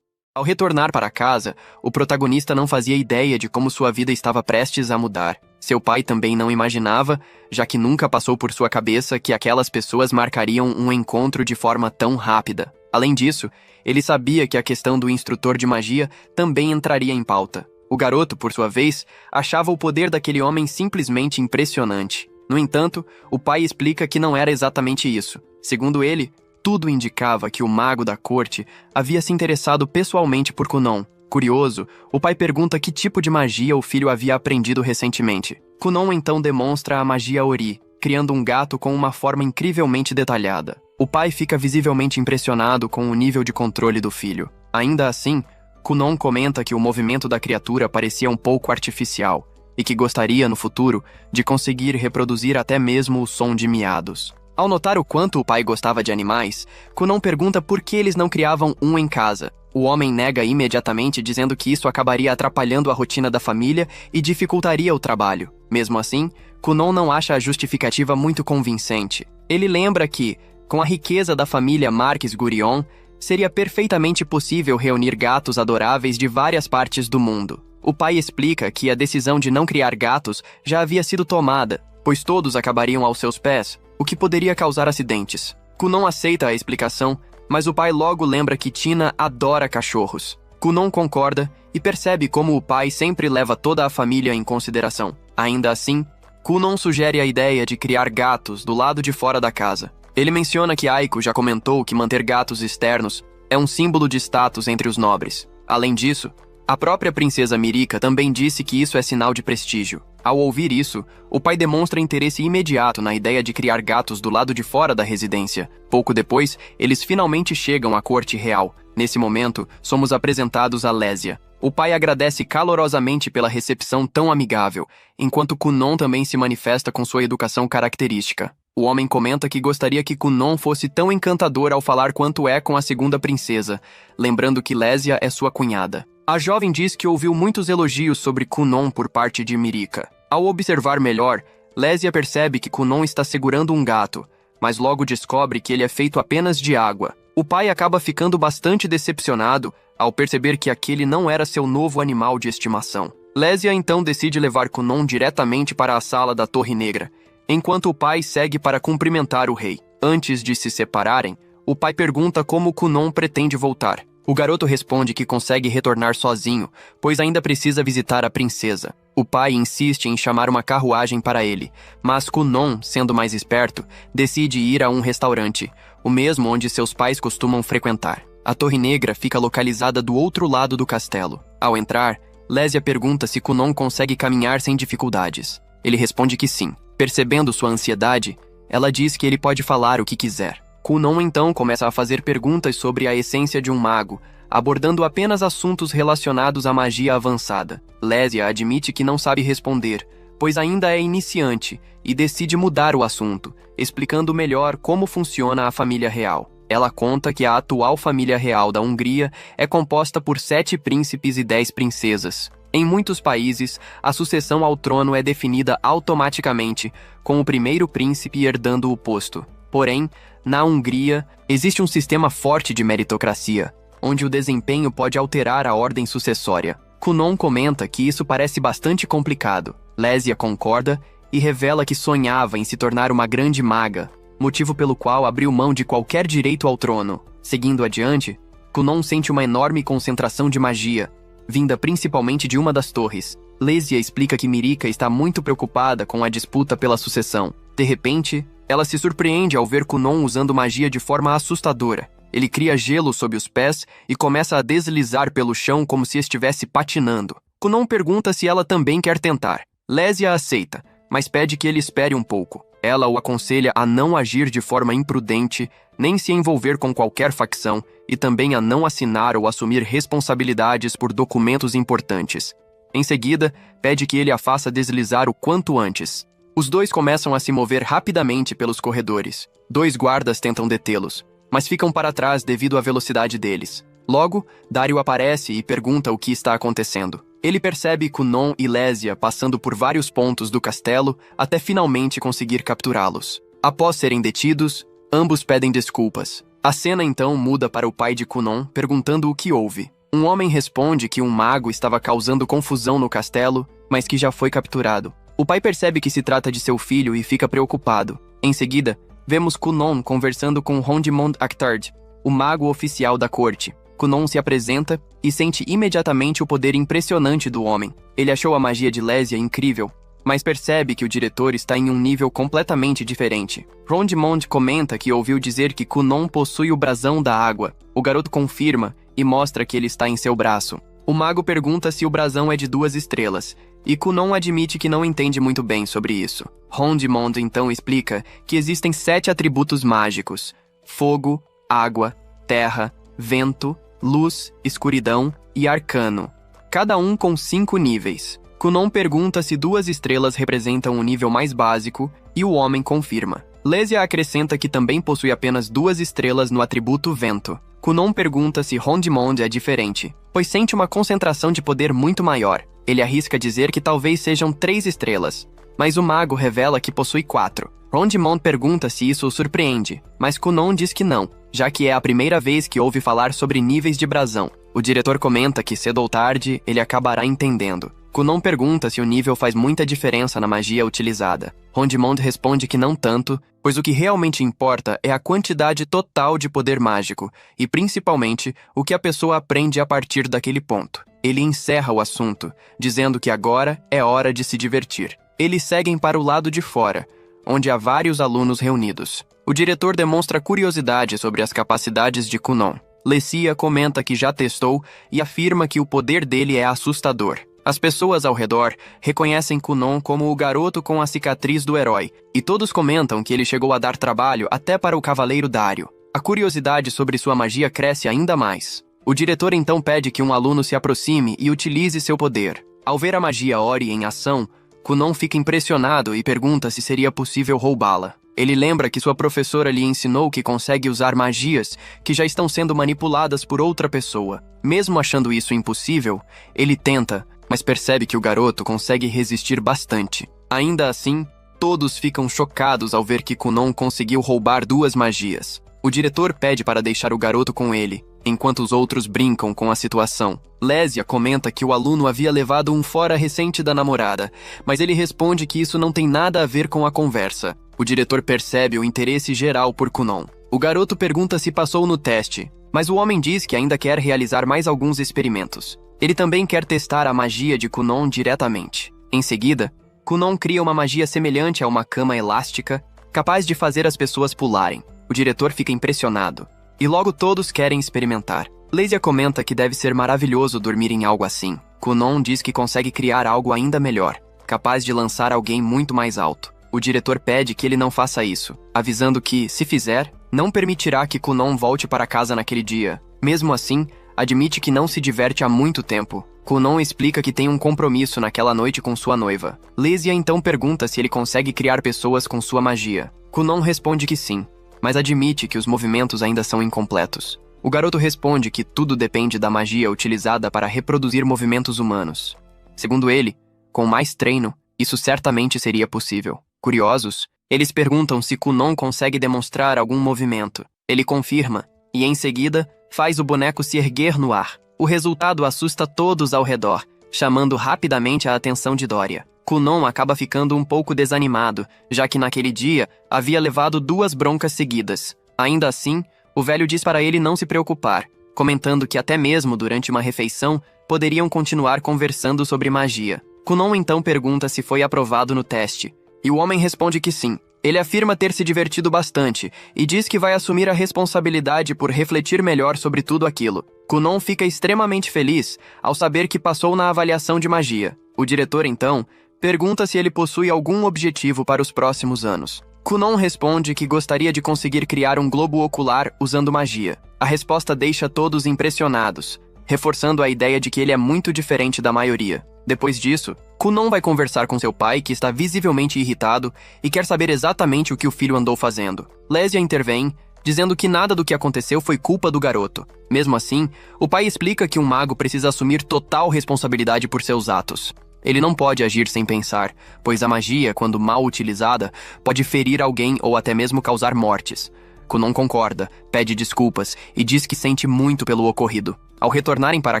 Speaker 1: Ao retornar para casa, o protagonista não fazia ideia de como sua vida estava prestes a mudar. Seu pai também não imaginava, já que nunca passou por sua cabeça que aquelas pessoas marcariam um encontro de forma tão rápida. Além disso, ele sabia que a questão do instrutor de magia também entraria em pauta. O garoto, por sua vez, achava o poder daquele homem simplesmente impressionante. No entanto, o pai explica que não era exatamente isso. Segundo ele, tudo indicava que o mago da corte havia se interessado pessoalmente por Kunon. Curioso, o pai pergunta que tipo de magia o filho havia aprendido recentemente. Kunon então demonstra a magia Ori, criando um gato com uma forma incrivelmente detalhada. O pai fica visivelmente impressionado com o nível de controle do filho. Ainda assim, Kunon comenta que o movimento da criatura parecia um pouco artificial e que gostaria, no futuro, de conseguir reproduzir até mesmo o som de miados. Ao notar o quanto o pai gostava de animais, Kunon pergunta por que eles não criavam um em casa. O homem nega imediatamente, dizendo que isso acabaria atrapalhando a rotina da família e dificultaria o trabalho. Mesmo assim, Kunon não acha a justificativa muito convincente. Ele lembra que, com a riqueza da família Marques Gurion, seria perfeitamente possível reunir gatos adoráveis de várias partes do mundo. O pai explica que a decisão de não criar gatos já havia sido tomada, pois todos acabariam aos seus pés, o que poderia causar acidentes. Kunon aceita a explicação, mas o pai logo lembra que Tina adora cachorros. Kunon concorda e percebe como o pai sempre leva toda a família em consideração. Ainda assim, Kunon sugere a ideia de criar gatos do lado de fora da casa. Ele menciona que Aiko já comentou que manter gatos externos é um símbolo de status entre os nobres. Além disso, A própria princesa Mirika também disse que isso é sinal de prestígio. Ao ouvir isso, o pai demonstra interesse imediato na ideia de criar gatos do lado de fora da residência. Pouco depois, eles finalmente chegam à corte real. Nesse momento, somos apresentados a Lésia. O pai agradece calorosamente pela recepção tão amigável, enquanto Kunon também se manifesta com sua educação característica. O homem comenta que gostaria que Kunon fosse tão encantador ao falar quanto é com a segunda princesa, lembrando que Lésia é sua cunhada. A jovem diz que ouviu muitos elogios sobre Kunon por parte de Mirika. Ao observar melhor, Lésia percebe que Kunon está segurando um gato, mas logo descobre que ele é feito apenas de água. O pai acaba ficando bastante decepcionado ao perceber que aquele não era seu novo animal de estimação. Lésia então decide levar Kunon diretamente para a sala da Torre Negra, enquanto o pai segue para cumprimentar o rei. Antes de se separarem, o pai pergunta como Kunon pretende voltar. O garoto responde que consegue retornar sozinho, pois ainda precisa visitar a princesa. O pai insiste em chamar uma carruagem para ele, mas Kunon, sendo mais esperto, decide ir a um restaurante, o mesmo onde seus pais costumam frequentar. A Torre Negra fica localizada do outro lado do castelo. Ao entrar, Lésia pergunta se Kunon consegue caminhar sem dificuldades. Ele responde que sim. Percebendo sua ansiedade, ela diz que ele pode falar o que quiser. Kunon então começa a fazer perguntas sobre a essência de um mago, abordando apenas assuntos relacionados à magia avançada. Lésia admite que não sabe responder, pois ainda é iniciante, e decide mudar o assunto, explicando melhor como funciona a família real. Ela conta que a atual família real da Hungria é composta por 7 príncipes e 10 princesas. Em muitos países, a sucessão ao trono é definida automaticamente, com o primeiro príncipe herdando o posto. Porém, na Hungria, existe um sistema forte de meritocracia, onde o desempenho pode alterar a ordem sucessória. Kunon comenta que isso parece bastante complicado. Lésia concorda e revela que sonhava em se tornar uma grande maga, motivo pelo qual abriu mão de qualquer direito ao trono. Seguindo adiante, Kunon sente uma enorme concentração de magia, vinda principalmente de uma das torres. Lésia explica que Mirika está muito preocupada com a disputa pela sucessão. De repente, ela se surpreende ao ver Kunon usando magia de forma assustadora. Ele cria gelo sob os pés e começa a deslizar pelo chão como se estivesse patinando. Kunon pergunta se ela também quer tentar. Lésia aceita, mas pede que ele espere um pouco. Ela o aconselha a não agir de forma imprudente, nem se envolver com qualquer facção, e também a não assinar ou assumir responsabilidades por documentos importantes. Em seguida, pede que ele a faça deslizar o quanto antes. Os dois começam a se mover rapidamente pelos corredores. 2 guardas tentam detê-los, mas ficam para trás devido à velocidade deles. Logo, Dario aparece e pergunta o que está acontecendo. Ele percebe Kunon e Lésia passando por vários pontos do castelo até finalmente conseguir capturá-los. Após serem detidos, ambos pedem desculpas. A cena então muda para o pai de Kunon, perguntando o que houve. Um homem responde que um mago estava causando confusão no castelo, mas que já foi capturado. O pai percebe que se trata de seu filho e fica preocupado. Em seguida, vemos Kunon conversando com Rondimond Actard, o mago oficial da corte. Kunon se apresenta e sente imediatamente o poder impressionante do homem. Ele achou a magia de Lésia incrível, mas percebe que o diretor está em um nível completamente diferente. Rondimond comenta que ouviu dizer que Kunon possui o brasão da água. O garoto confirma e mostra que ele está em seu braço. O mago pergunta se o brasão é de 2 estrelas, e Kunon admite que não entende muito bem sobre isso. Rondimond então explica que existem 7 atributos mágicos: fogo, água, terra, vento, luz, escuridão e arcano, cada um com 5 níveis. Kunon pergunta se 2 estrelas representam o nível mais básico, e o homem confirma. Lésia acrescenta que também possui apenas 2 estrelas no atributo vento. Kunon pergunta se Rondimond é diferente, pois sente uma concentração de poder muito maior. Ele arrisca dizer que talvez sejam 3 estrelas, mas o mago revela que possui 4. Rondimond pergunta se isso o surpreende, mas Kunon diz que não, já que é a primeira vez que ouve falar sobre níveis de brasão. O diretor comenta que cedo ou tarde ele acabará entendendo. Kunon pergunta se o nível faz muita diferença na magia utilizada. Rondimond responde que não tanto, pois o que realmente importa é a quantidade total de poder mágico, e principalmente o que a pessoa aprende a partir daquele ponto. Ele encerra o assunto, dizendo que agora é hora de se divertir. Eles seguem para o lado de fora, onde há vários alunos reunidos. O diretor demonstra curiosidade sobre as capacidades de Kunon. Lecia comenta que já testou e afirma que o poder dele é assustador. As pessoas ao redor reconhecem Kunon como o garoto com a cicatriz do herói, e todos comentam que ele chegou a dar trabalho até para o Cavaleiro Dario. A curiosidade sobre sua magia cresce ainda mais. O diretor então pede que um aluno se aproxime e utilize seu poder. Ao ver a magia Ori em ação, Kunon fica impressionado e pergunta se seria possível roubá-la. Ele lembra que sua professora lhe ensinou que consegue usar magias que já estão sendo manipuladas por outra pessoa. Mesmo achando isso impossível, ele tenta, mas percebe que o garoto consegue resistir bastante. Ainda assim, todos ficam chocados ao ver que Kunon conseguiu roubar 2 magias. O diretor pede para deixar o garoto com ele, enquanto os outros brincam com a situação. Lesia comenta que o aluno havia levado um fora recente da namorada, mas ele responde que isso não tem nada a ver com a conversa. O diretor percebe o interesse geral por Kunon. O garoto pergunta se passou no teste, mas o homem diz que ainda quer realizar mais alguns experimentos. Ele também quer testar a magia de Kunon diretamente. Em seguida, Kunon cria uma magia semelhante a uma cama elástica, capaz de fazer as pessoas pularem. O diretor fica impressionado, e logo todos querem experimentar. Lesia comenta que deve ser maravilhoso dormir em algo assim. Kunon diz que consegue criar algo ainda melhor, capaz de lançar alguém muito mais alto. O diretor pede que ele não faça isso, avisando que, se fizer, não permitirá que Kunon volte para casa naquele dia. Mesmo assim, admite que não se diverte há muito tempo. Kunon explica que tem um compromisso naquela noite com sua noiva. Lesia então pergunta se ele consegue criar pessoas com sua magia. Kunon responde que sim, mas admite que os movimentos ainda são incompletos. O garoto responde que tudo depende da magia utilizada para reproduzir movimentos humanos. Segundo ele, com mais treino, isso certamente seria possível. Curiosos, eles perguntam se Kunon consegue demonstrar algum movimento. Ele confirma, e em seguida, faz o boneco se erguer no ar. O resultado assusta todos ao redor, chamando rapidamente a atenção de Doria. Kunon acaba ficando um pouco desanimado, já que naquele dia havia levado 2 broncas seguidas. Ainda assim, o velho diz para ele não se preocupar, comentando que até mesmo durante uma refeição poderiam continuar conversando sobre magia. Kunon então pergunta se foi aprovado no teste, e o homem responde que sim. Ele afirma ter se divertido bastante e diz que vai assumir a responsabilidade por refletir melhor sobre tudo aquilo. Kunon fica extremamente feliz ao saber que passou na avaliação de magia. O diretor então pergunta se ele possui algum objetivo para os próximos anos. Kunon responde que gostaria de conseguir criar um globo ocular usando magia. A resposta deixa todos impressionados, reforçando a ideia de que ele é muito diferente da maioria. Depois disso, Kunon vai conversar com seu pai, que está visivelmente irritado e quer saber exatamente o que o filho andou fazendo. Lesia intervém, dizendo que nada do que aconteceu foi culpa do garoto. Mesmo assim, o pai explica que um mago precisa assumir total responsabilidade por seus atos. Ele não pode agir sem pensar, pois a magia, quando mal utilizada, pode ferir alguém ou até mesmo causar mortes. Kunon concorda, pede desculpas e diz que sente muito pelo ocorrido. Ao retornarem para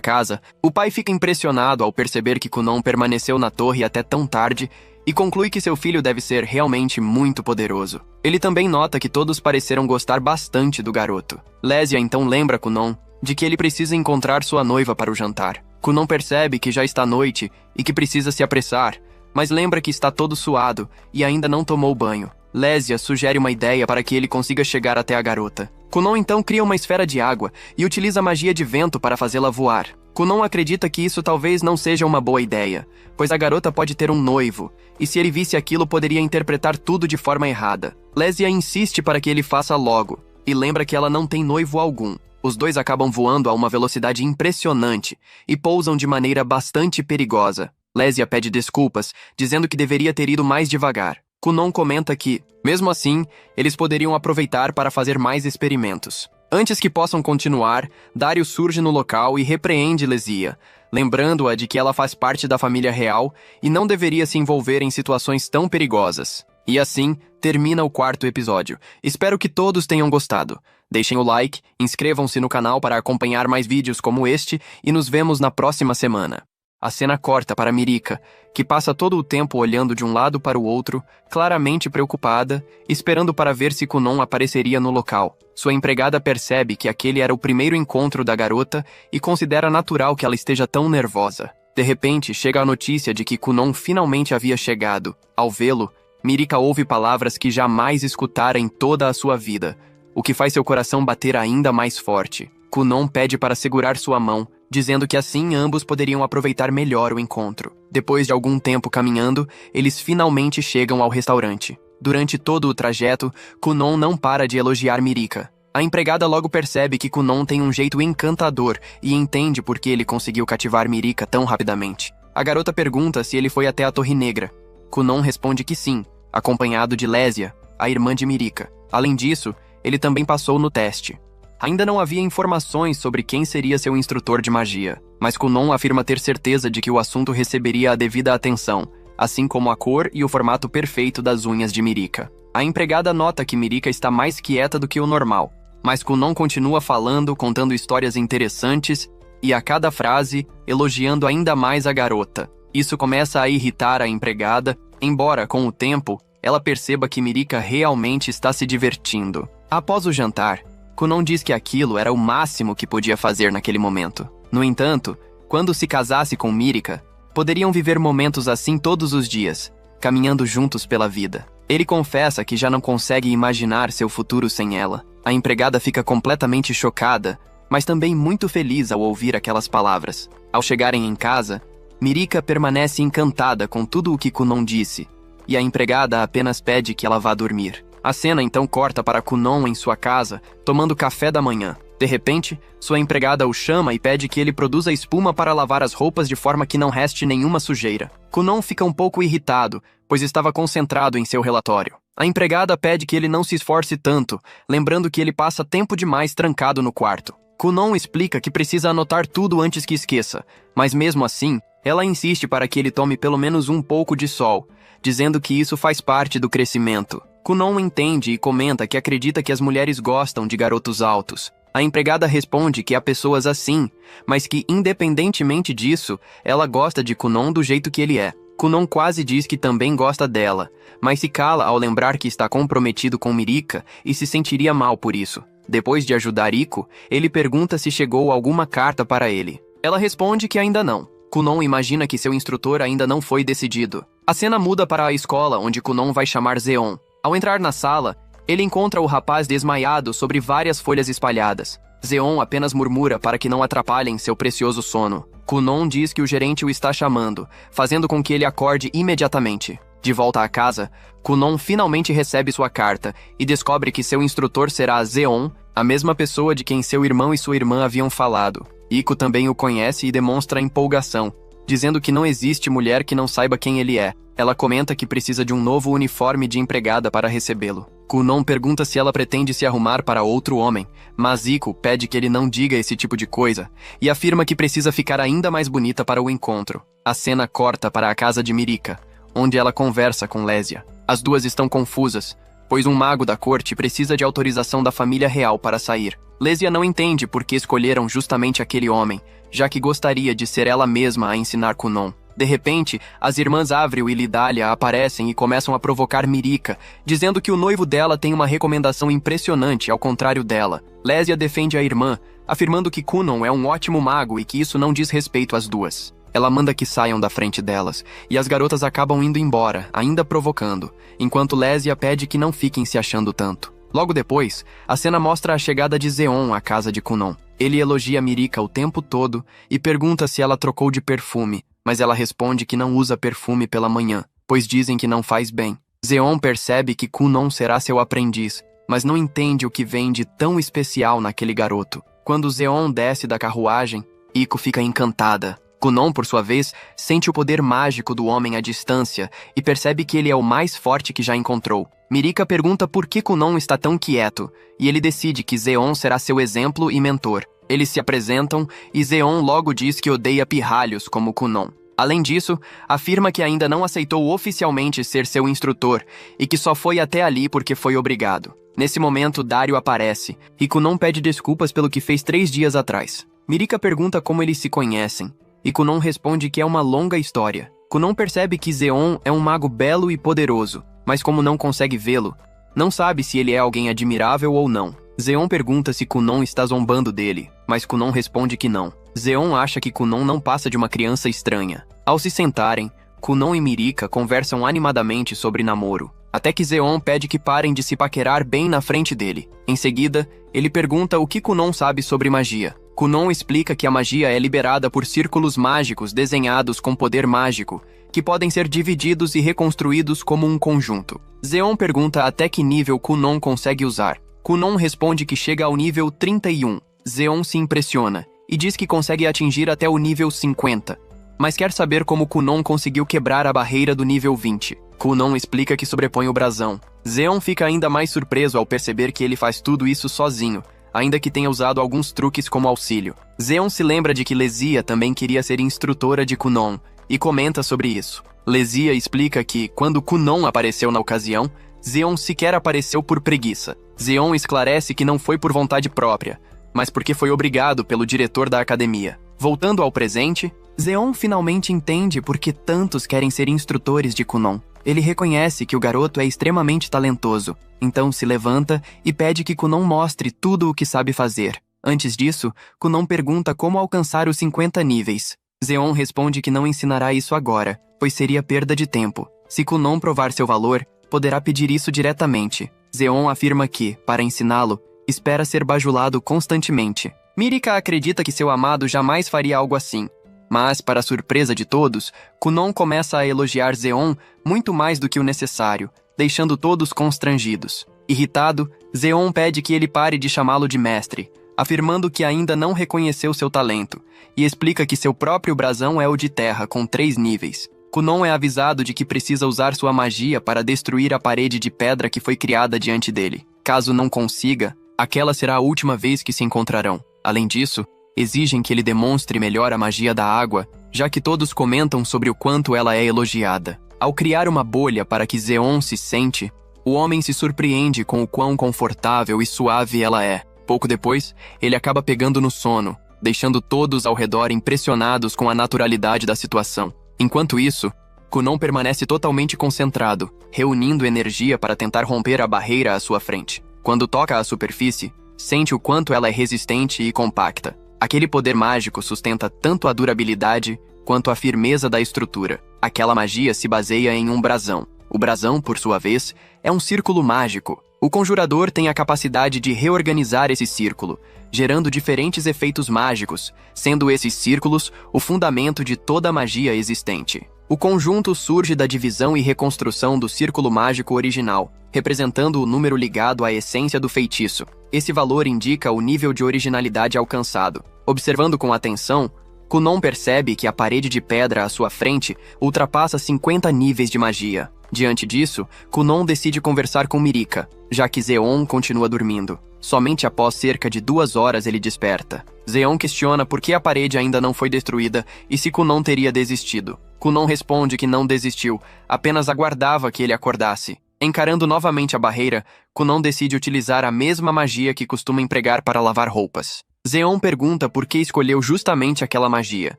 Speaker 1: casa, o pai fica impressionado ao perceber que Kunon permaneceu na torre até tão tarde e conclui que seu filho deve ser realmente muito poderoso. Ele também nota que todos pareceram gostar bastante do garoto. Lesia então lembra Kunon de que ele precisa encontrar sua noiva para o jantar. Kunon percebe que já está noite e que precisa se apressar, mas lembra que está todo suado e ainda não tomou banho. Lesia sugere uma ideia para que ele consiga chegar até a garota. Kunon então cria uma esfera de água e utiliza a magia de vento para fazê-la voar. Kunon acredita que isso talvez não seja uma boa ideia, pois a garota pode ter um noivo, e se ele visse aquilo poderia interpretar tudo de forma errada. Lesia insiste para que ele faça logo, e lembra que ela não tem noivo algum. Os dois acabam voando a uma velocidade impressionante e pousam de maneira bastante perigosa. Lesia pede desculpas, dizendo que deveria ter ido mais devagar. Kunon comenta que, mesmo assim, eles poderiam aproveitar para fazer mais experimentos. Antes que possam continuar, Dario surge no local e repreende Lesia, lembrando-a de que ela faz parte da família real e não deveria se envolver em situações tão perigosas. E assim, termina o 4º episódio. Espero que todos tenham gostado. Deixem o like, inscrevam-se no canal para acompanhar mais vídeos como este e nos vemos na próxima semana. A cena corta para Mirika, que passa todo o tempo olhando de um lado para o outro, claramente preocupada, esperando para ver se Kunon apareceria no local. Sua empregada percebe que aquele era o primeiro encontro da garota e considera natural que ela esteja tão nervosa. De repente, chega a notícia de que Kunon finalmente havia chegado. Ao vê-lo, Mirika ouve palavras que jamais escutara em toda a sua vida, o que faz seu coração bater ainda mais forte. Kunon pede para segurar sua mão, dizendo que assim ambos poderiam aproveitar melhor o encontro. Depois de algum tempo caminhando, eles finalmente chegam ao restaurante. Durante todo o trajeto, Kunon não para de elogiar Mirika. A empregada logo percebe que Kunon tem um jeito encantador e entende por que ele conseguiu cativar Mirika tão rapidamente. A garota pergunta se ele foi até a Torre Negra. Kunon responde que sim, acompanhado de Lésia, a irmã de Mirika. Além disso, ele também passou no teste. Ainda não havia informações sobre quem seria seu instrutor de magia, mas Kunon afirma ter certeza de que o assunto receberia a devida atenção, assim como a cor e o formato perfeito das unhas de Mirika. A empregada nota que Mirika está mais quieta do que o normal, mas Kunon continua falando, contando histórias interessantes e, a cada frase, elogiando ainda mais a garota. Isso começa a irritar a empregada, embora, com o tempo, ela perceba que Mirika realmente está se divertindo. Após o jantar, Kunon diz que aquilo era o máximo que podia fazer naquele momento. No entanto, quando se casasse com Mirika, poderiam viver momentos assim todos os dias, caminhando juntos pela vida. Ele confessa que já não consegue imaginar seu futuro sem ela. A empregada fica completamente chocada, mas também muito feliz ao ouvir aquelas palavras. Ao chegarem em casa, Mirika permanece encantada com tudo o que Kunon disse, e a empregada apenas pede que ela vá dormir. A cena então corta para Kunon em sua casa, tomando café da manhã. De repente, sua empregada o chama e pede que ele produza espuma para lavar as roupas de forma que não reste nenhuma sujeira. Kunon fica um pouco irritado, pois estava concentrado em seu relatório. A empregada pede que ele não se esforce tanto, lembrando que ele passa tempo demais trancado no quarto. Kunon explica que precisa anotar tudo antes que esqueça, mas mesmo assim, ela insiste para que ele tome pelo menos um pouco de sol, dizendo que isso faz parte do crescimento. Kunon entende e comenta que acredita que as mulheres gostam de garotos altos. A empregada responde que há pessoas assim, mas que, independentemente disso, ela gosta de Kunon do jeito que ele é. Kunon quase diz que também gosta dela, mas se cala ao lembrar que está comprometido com Mirika e se sentiria mal por isso. Depois de ajudar Iko, ele pergunta se chegou alguma carta para ele. Ela responde que ainda não. Kunon imagina que seu instrutor ainda não foi decidido. A cena muda para a escola, onde Kunon vai chamar Zeon. Ao entrar na sala, ele encontra o rapaz desmaiado sobre várias folhas espalhadas. Zeon apenas murmura para que não atrapalhem seu precioso sono. Kunon diz que o gerente o está chamando, fazendo com que ele acorde imediatamente. De volta à casa, Kunon finalmente recebe sua carta e descobre que seu instrutor será Zeon, a mesma pessoa de quem seu irmão e sua irmã haviam falado. Iko também o conhece e demonstra empolgação, dizendo que não existe mulher que não saiba quem ele é. Ela comenta que precisa de um novo uniforme de empregada para recebê-lo. Kunon pergunta se ela pretende se arrumar para outro homem, mas Iko pede que ele não diga esse tipo de coisa e afirma que precisa ficar ainda mais bonita para o encontro. A cena corta para a casa de Mirika, onde ela conversa com Lésia. As duas estão confusas, pois um mago da corte precisa de autorização da família real para sair. Lésia não entende por que escolheram justamente aquele homem, já que gostaria de ser ela mesma a ensinar Kunon. De repente, as irmãs Avril e Lidália aparecem e começam a provocar Mirika, dizendo que o noivo dela tem uma recomendação impressionante ao contrário dela. Lésia defende a irmã, afirmando que Kunon é um ótimo mago e que isso não diz respeito às duas. Ela manda que saiam da frente delas, e as garotas acabam indo embora, ainda provocando, enquanto Lésia pede que não fiquem se achando tanto. Logo depois, a cena mostra a chegada de Zeon à casa de Kunon. Ele elogia Mirika o tempo todo e pergunta se ela trocou de perfume, mas ela responde que não usa perfume pela manhã, pois dizem que não faz bem. Zeon percebe que Kunon será seu aprendiz, mas não entende o que vem de tão especial naquele garoto. Quando Zeon desce da carruagem, Iko fica encantada. Kunon, por sua vez, sente o poder mágico do homem à distância e percebe que ele é o mais forte que já encontrou. Mirika pergunta por que Kunon está tão quieto, e ele decide que Zeon será seu exemplo e mentor. Eles se apresentam e Zeon logo diz que odeia pirralhos como Kunon. Além disso, afirma que ainda não aceitou oficialmente ser seu instrutor e que só foi até ali porque foi obrigado. Nesse momento, Dario aparece e Kunon pede desculpas pelo que fez 3 dias atrás. Mirika pergunta como eles se conhecem e Kunon responde que é uma longa história. Kunon percebe que Zeon é um mago belo e poderoso, mas como não consegue vê-lo, não sabe se ele é alguém admirável ou não. Zeon pergunta se Kunon está zombando dele, mas Kunon responde que não. Zeon acha que Kunon não passa de uma criança estranha. Ao se sentarem, Kunon e Mirika conversam animadamente sobre namoro, até que Zeon pede que parem de se paquerar bem na frente dele. Em seguida, Ele pergunta o que Kunon sabe sobre magia. Kunon explica que a magia é liberada por círculos mágicos desenhados com poder mágico, que podem ser divididos e reconstruídos como um conjunto. Zeon pergunta até que nível Kunon consegue usar. Kunon responde que chega ao nível 31. Zeon se impressiona e diz que consegue atingir até o nível 50, mas quer saber como Kunon conseguiu quebrar a barreira do nível 20. Kunon explica que sobrepõe o brasão. Zeon fica ainda mais surpreso ao perceber que ele faz tudo isso sozinho, ainda que tenha usado alguns truques como auxílio. Zeon se lembra de que Lesia também queria ser instrutora de Kunon, e comenta sobre isso. Lesia explica que, quando Kunon apareceu na ocasião, Zeon sequer apareceu por preguiça. Zeon esclarece que não foi por vontade própria, mas porque foi obrigado pelo diretor da academia. Voltando ao presente, Zeon finalmente entende por que tantos querem ser instrutores de Kunon. Ele reconhece que o garoto é extremamente talentoso, então se levanta e pede que Kunon mostre tudo o que sabe fazer. Antes disso, Kunon pergunta como alcançar os 50 níveis. Zeon responde que não ensinará isso agora, pois seria perda de tempo. Se Kunon provar seu valor, poderá pedir isso diretamente. Zeon afirma que, para ensiná-lo, espera ser bajulado constantemente. Mirika acredita que seu amado jamais faria algo assim. Mas, para a surpresa de todos, Kunon começa a elogiar Zeon muito mais do que o necessário, deixando todos constrangidos. Irritado, Zeon pede que ele pare de chamá-lo de mestre, afirmando que ainda não reconheceu seu talento, e explica que seu próprio brasão é o de terra, com 3 níveis. Kunon é avisado de que precisa usar sua magia para destruir a parede de pedra que foi criada diante dele. Caso não consiga, aquela será a última vez que se encontrarão. Além disso, exigem que ele demonstre melhor a magia da água, já que todos comentam sobre o quanto ela é elogiada. Ao criar uma bolha para que Zeon se sente, o homem se surpreende com o quão confortável e suave ela é. Pouco depois, ele acaba pegando no sono, deixando todos ao redor impressionados com a naturalidade da situação. Enquanto isso, Kunon permanece totalmente concentrado, reunindo energia para tentar romper a barreira à sua frente. Quando toca a superfície, sente o quanto ela é resistente e compacta. Aquele poder mágico sustenta tanto a durabilidade quanto a firmeza da estrutura. Aquela magia se baseia em um brasão. O brasão, por sua vez, é um círculo mágico. O conjurador tem a capacidade de reorganizar esse círculo, gerando diferentes efeitos mágicos, sendo esses círculos o fundamento de toda a magia existente. O conjunto surge da divisão e reconstrução do círculo mágico original, representando o número ligado à essência do feitiço. Esse valor indica o nível de originalidade alcançado. Observando com atenção, Kunon percebe que a parede de pedra à sua frente ultrapassa 50 níveis de magia. Diante disso, Kunon decide conversar com Mirika, já que Zeon continua dormindo. Somente após cerca de 2 horas ele desperta. Zeon questiona por que a parede ainda não foi destruída e se Kunon teria desistido. Kunon responde que não desistiu, apenas aguardava que ele acordasse. Encarando novamente a barreira, Kunon decide utilizar a mesma magia que costuma empregar para lavar roupas. Zeon pergunta por que escolheu justamente aquela magia,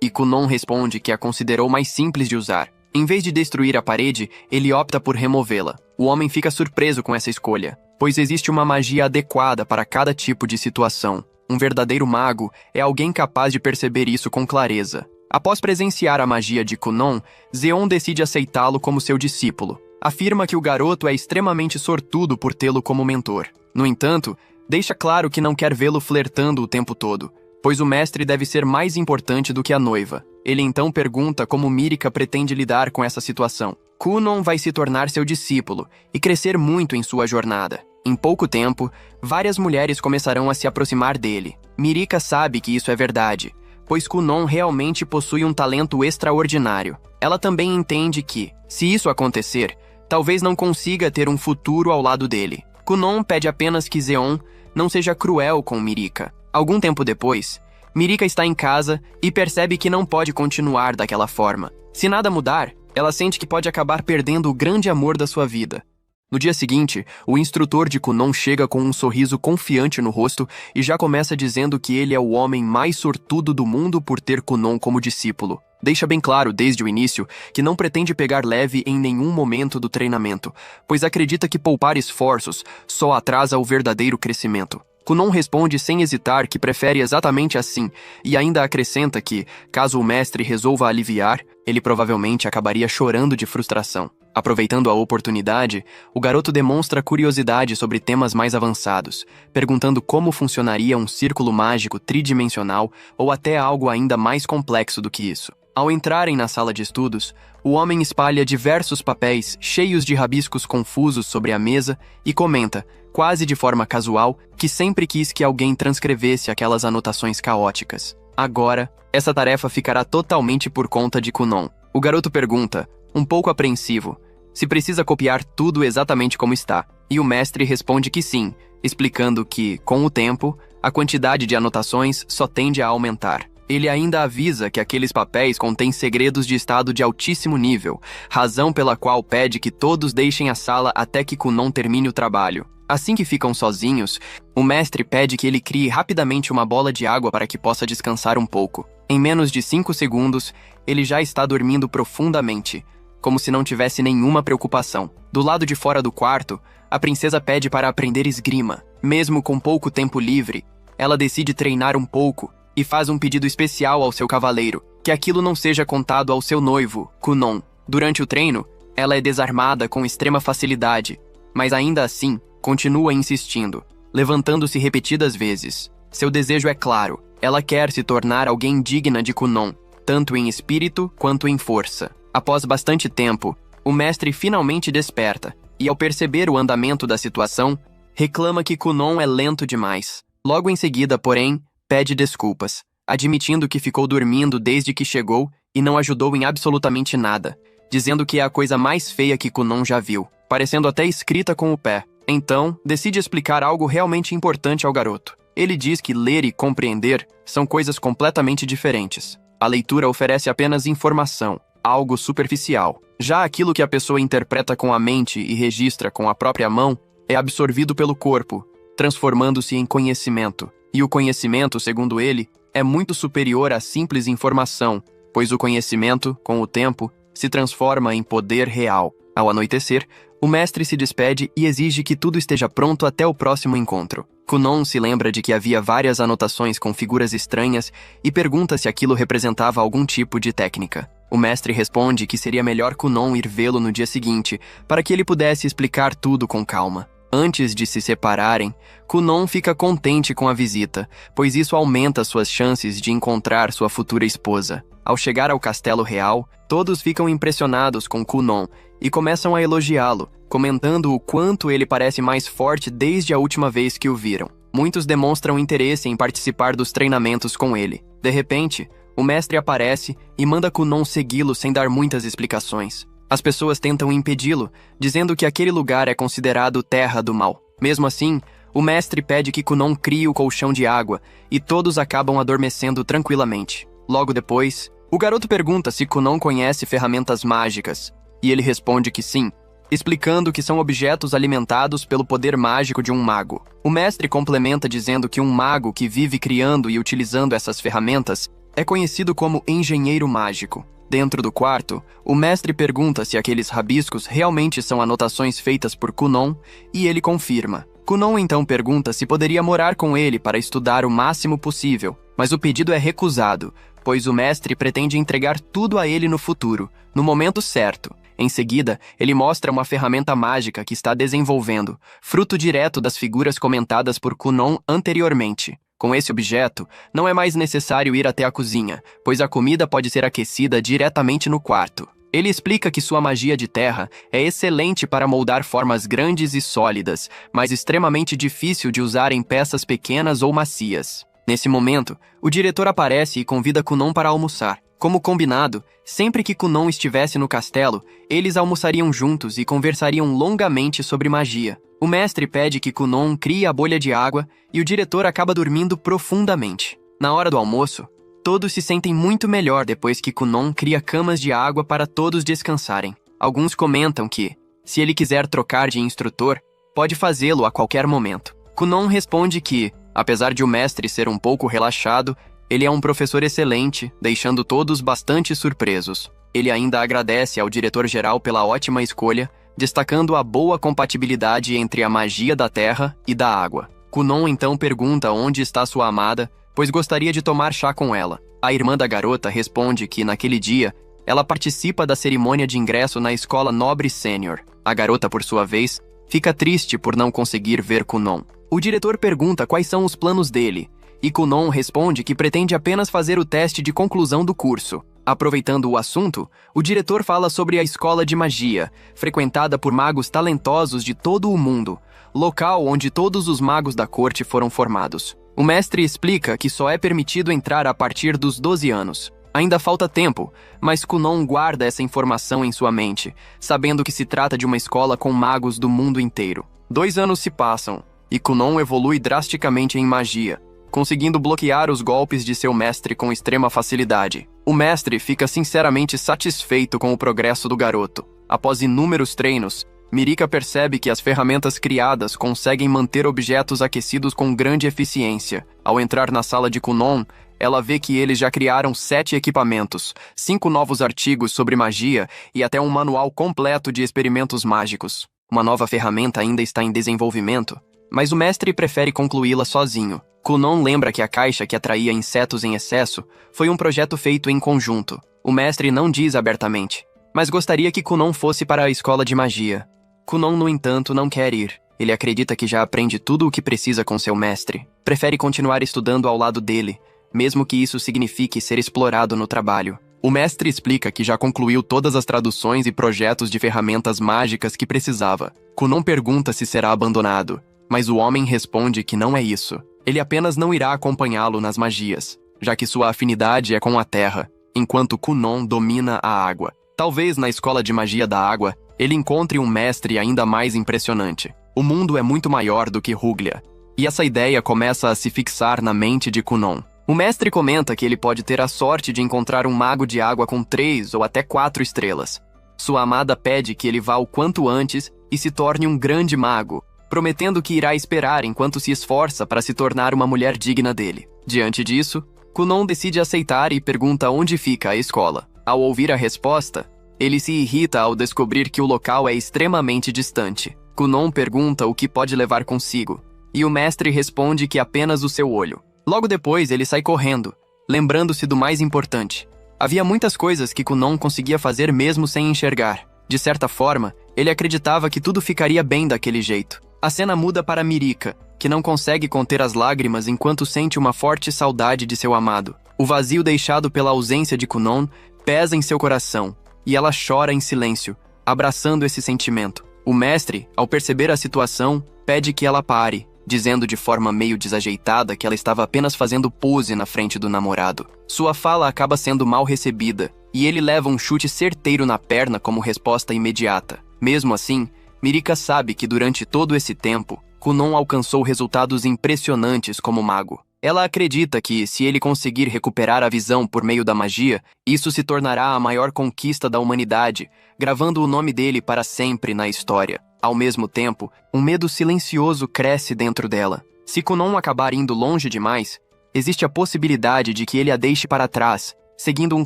Speaker 1: e Kunon responde que a considerou mais simples de usar. Em vez de destruir a parede, ele opta por removê-la. O homem fica surpreso com essa escolha, pois existe uma magia adequada para cada tipo de situação. Um verdadeiro mago é alguém capaz de perceber isso com clareza. Após presenciar a magia de Kunon, Zeon decide aceitá-lo como seu discípulo. Afirma que o garoto é extremamente sortudo por tê-lo como mentor. No entanto, deixa claro que não quer vê-lo flertando o tempo todo, pois o mestre deve ser mais importante do que a noiva. Ele então pergunta como Mirika pretende lidar com essa situação. Kunon vai se tornar seu discípulo e crescer muito em sua jornada. Em pouco tempo, várias mulheres começarão a se aproximar dele. Mirika sabe que isso é verdade, pois Kunon realmente possui um talento extraordinário. Ela também entende que, se isso acontecer, talvez não consiga ter um futuro ao lado dele. Kunon pede apenas que Zeon não seja cruel com Mirika. Algum tempo depois, Mirika está em casa e percebe que não pode continuar daquela forma. Se nada mudar, ela sente que pode acabar perdendo o grande amor da sua vida. No dia seguinte, o instrutor de Kunon chega com um sorriso confiante no rosto e já começa dizendo que ele é o homem mais sortudo do mundo por ter Kunon como discípulo. Deixa bem claro desde o início que não pretende pegar leve em nenhum momento do treinamento, pois acredita que poupar esforços só atrasa o verdadeiro crescimento. Kunon responde sem hesitar que prefere exatamente assim e ainda acrescenta que, caso o mestre resolva aliviar, ele provavelmente acabaria chorando de frustração. Aproveitando a oportunidade, o garoto demonstra curiosidade sobre temas mais avançados, perguntando como funcionaria um círculo mágico tridimensional ou até algo ainda mais complexo do que isso. Ao entrarem na sala de estudos, o homem espalha diversos papéis cheios de rabiscos confusos sobre a mesa e comenta, quase de forma casual, que sempre quis que alguém transcrevesse aquelas anotações caóticas. Agora, essa tarefa ficará totalmente por conta de Kunon. O garoto pergunta, um pouco apreensivo, se precisa copiar tudo exatamente como está, e o mestre responde que sim, explicando que, com o tempo, a quantidade de anotações só tende a aumentar. Ele ainda avisa que aqueles papéis contêm segredos de estado de altíssimo nível, razão pela qual pede que todos deixem a sala até que Kunon termine o trabalho. Assim que ficam sozinhos, o mestre pede que ele crie rapidamente uma bola de água para que possa descansar um pouco. Em menos de 5 segundos, ele já está dormindo profundamente, como se não tivesse nenhuma preocupação. Do lado de fora do quarto, a princesa pede para aprender esgrima. Mesmo com pouco tempo livre, ela decide treinar um pouco e faz um pedido especial ao seu cavaleiro, que aquilo não seja contado ao seu noivo, Kunon. Durante o treino, ela é desarmada com extrema facilidade, mas ainda assim, continua insistindo, levantando-se repetidas vezes. Seu desejo é claro, ela quer se tornar alguém digna de Kunon, tanto em espírito quanto em força. Após bastante tempo, o mestre finalmente desperta, e ao perceber o andamento da situação, reclama que Kunon é lento demais. Logo em seguida, porém, pede desculpas, admitindo que ficou dormindo desde que chegou e não ajudou em absolutamente nada, dizendo que é a coisa mais feia que Kunon já viu, parecendo até escrita com o pé. Então, decide explicar algo realmente importante ao garoto. Ele diz que ler e compreender são coisas completamente diferentes. A leitura oferece apenas informação, algo superficial. Já aquilo que a pessoa interpreta com a mente e registra com a própria mão é absorvido pelo corpo, transformando-se em conhecimento. E o conhecimento, segundo ele, é muito superior à simples informação, pois o conhecimento, com o tempo, se transforma em poder real. Ao anoitecer, o mestre se despede e exige que tudo esteja pronto até o próximo encontro. Kunon se lembra de que havia várias anotações com figuras estranhas e pergunta se aquilo representava algum tipo de técnica. O mestre responde que seria melhor Kunon ir vê-lo no dia seguinte, para que ele pudesse explicar tudo com calma. Antes de se separarem, Kunon fica contente com a visita, pois isso aumenta suas chances de encontrar sua futura esposa. Ao chegar ao castelo real, todos ficam impressionados com Kunon e começam a elogiá-lo, comentando o quanto ele parece mais forte desde a última vez que o viram. Muitos demonstram interesse em participar dos treinamentos com ele. De repente, o mestre aparece e manda Kunon segui-lo sem dar muitas explicações. As pessoas tentam impedi-lo, dizendo que aquele lugar é considerado terra do mal. Mesmo assim, o mestre pede que Kunon crie o colchão de água e todos acabam adormecendo tranquilamente. Logo depois, o garoto pergunta se Kunon conhece ferramentas mágicas, e ele responde que sim, explicando que são objetos alimentados pelo poder mágico de um mago. O mestre complementa dizendo que um mago que vive criando e utilizando essas ferramentas é conhecido como engenheiro mágico. Dentro do quarto, o mestre pergunta se aqueles rabiscos realmente são anotações feitas por Kunon, e ele confirma. Kunon então pergunta se poderia morar com ele para estudar o máximo possível, mas o pedido é recusado, pois o mestre pretende entregar tudo a ele no futuro, no momento certo. Em seguida, ele mostra uma ferramenta mágica que está desenvolvendo, fruto direto das figuras comentadas por Kunon anteriormente. Com esse objeto, não é mais necessário ir até a cozinha, pois a comida pode ser aquecida diretamente no quarto. Ele explica que sua magia de terra é excelente para moldar formas grandes e sólidas, mas extremamente difícil de usar em peças pequenas ou macias. Nesse momento, o diretor aparece e convida Kunon para almoçar. Como combinado, sempre que Kunon estivesse no castelo, eles almoçariam juntos e conversariam longamente sobre magia. O mestre pede que Kunon crie a bolha de água e o diretor acaba dormindo profundamente. Na hora do almoço, todos se sentem muito melhor depois que Kunon cria camas de água para todos descansarem. Alguns comentam que, se ele quiser trocar de instrutor, pode fazê-lo a qualquer momento. Kunon responde que, apesar de o mestre ser um pouco relaxado, ele é um professor excelente, deixando todos bastante surpresos. Ele ainda agradece ao diretor-geral pela ótima escolha, destacando a boa compatibilidade entre a magia da terra e da água. Kunon então pergunta onde está sua amada, pois gostaria de tomar chá com ela. A irmã da garota responde que, naquele dia, Ela participa da cerimônia de ingresso na escola Nobre Sênior. A garota, por sua vez, fica triste por não conseguir ver Kunon. O diretor pergunta quais são os planos dele, e Kunon responde que pretende apenas fazer o teste de conclusão do curso. Aproveitando o assunto, o diretor fala sobre a escola de magia, frequentada por magos talentosos de todo o mundo, local onde todos os magos da corte foram formados. O mestre explica que só é permitido entrar a partir dos 12 anos. Ainda falta tempo, mas Kunon guarda essa informação em sua mente, sabendo que se trata de uma escola com magos do mundo inteiro. 2 anos se passam, e Kunon evolui drasticamente em magia, conseguindo bloquear os golpes de seu mestre com extrema facilidade. O mestre fica sinceramente satisfeito com o progresso do garoto. Após inúmeros treinos, Mirika percebe que as ferramentas criadas conseguem manter objetos aquecidos com grande eficiência. Ao entrar na sala de Kunon, ela vê que eles já criaram 7 equipamentos, 5 novos artigos sobre magia e até um manual completo de experimentos mágicos. Uma nova ferramenta ainda está em desenvolvimento, mas o mestre prefere concluí-la sozinho. Kunon lembra que a caixa que atraía insetos em excesso foi um projeto feito em conjunto. O mestre não diz abertamente, mas gostaria que Kunon fosse para a escola de magia. Kunon, no entanto, não quer ir. Ele acredita que já aprende tudo o que precisa com seu mestre. Prefere continuar estudando ao lado dele, mesmo que isso signifique ser explorado no trabalho. O mestre explica que já concluiu todas as traduções e projetos de ferramentas mágicas que precisava. Kunon pergunta se será abandonado, mas o homem responde que não é isso. Ele apenas não irá acompanhá-lo nas magias, já que sua afinidade é com a terra, enquanto Kunon domina a água. Talvez na escola de magia da água, ele encontre um mestre ainda mais impressionante. O mundo é muito maior do que Ruglia, e essa ideia começa a se fixar na mente de Kunon. O mestre comenta que ele pode ter a sorte de encontrar um mago de água com 3 ou até 4 estrelas. Sua amada pede que ele vá o quanto antes e se torne um grande mago, prometendo que irá esperar enquanto se esforça para se tornar uma mulher digna dele. Diante disso, Kunon decide aceitar e pergunta onde fica a escola. Ao ouvir a resposta, ele se irrita ao descobrir que o local é extremamente distante. Kunon pergunta o que pode levar consigo, e o mestre responde que apenas o seu olho. Logo depois, ele sai correndo, lembrando-se do mais importante. Havia muitas coisas que Kunon conseguia fazer mesmo sem enxergar. De certa forma, ele acreditava que tudo ficaria bem daquele jeito. A cena muda para Mirika, que não consegue conter as lágrimas enquanto sente uma forte saudade de seu amado. O vazio deixado pela ausência de Kunon pesa em seu coração, e ela chora em silêncio, abraçando esse sentimento. O mestre, ao perceber a situação, pede que ela pare, dizendo de forma meio desajeitada que ela estava apenas fazendo pose na frente do namorado. Sua fala acaba sendo mal recebida, e ele leva um chute certeiro na perna como resposta imediata. Mesmo assim, Mirika sabe que durante todo esse tempo, Kunon alcançou resultados impressionantes como mago. Ela acredita que, se ele conseguir recuperar a visão por meio da magia, isso se tornará a maior conquista da humanidade, gravando o nome dele para sempre na história. Ao mesmo tempo, um medo silencioso cresce dentro dela. Se Kunon acabar indo longe demais, existe a possibilidade de que ele a deixe para trás, seguindo um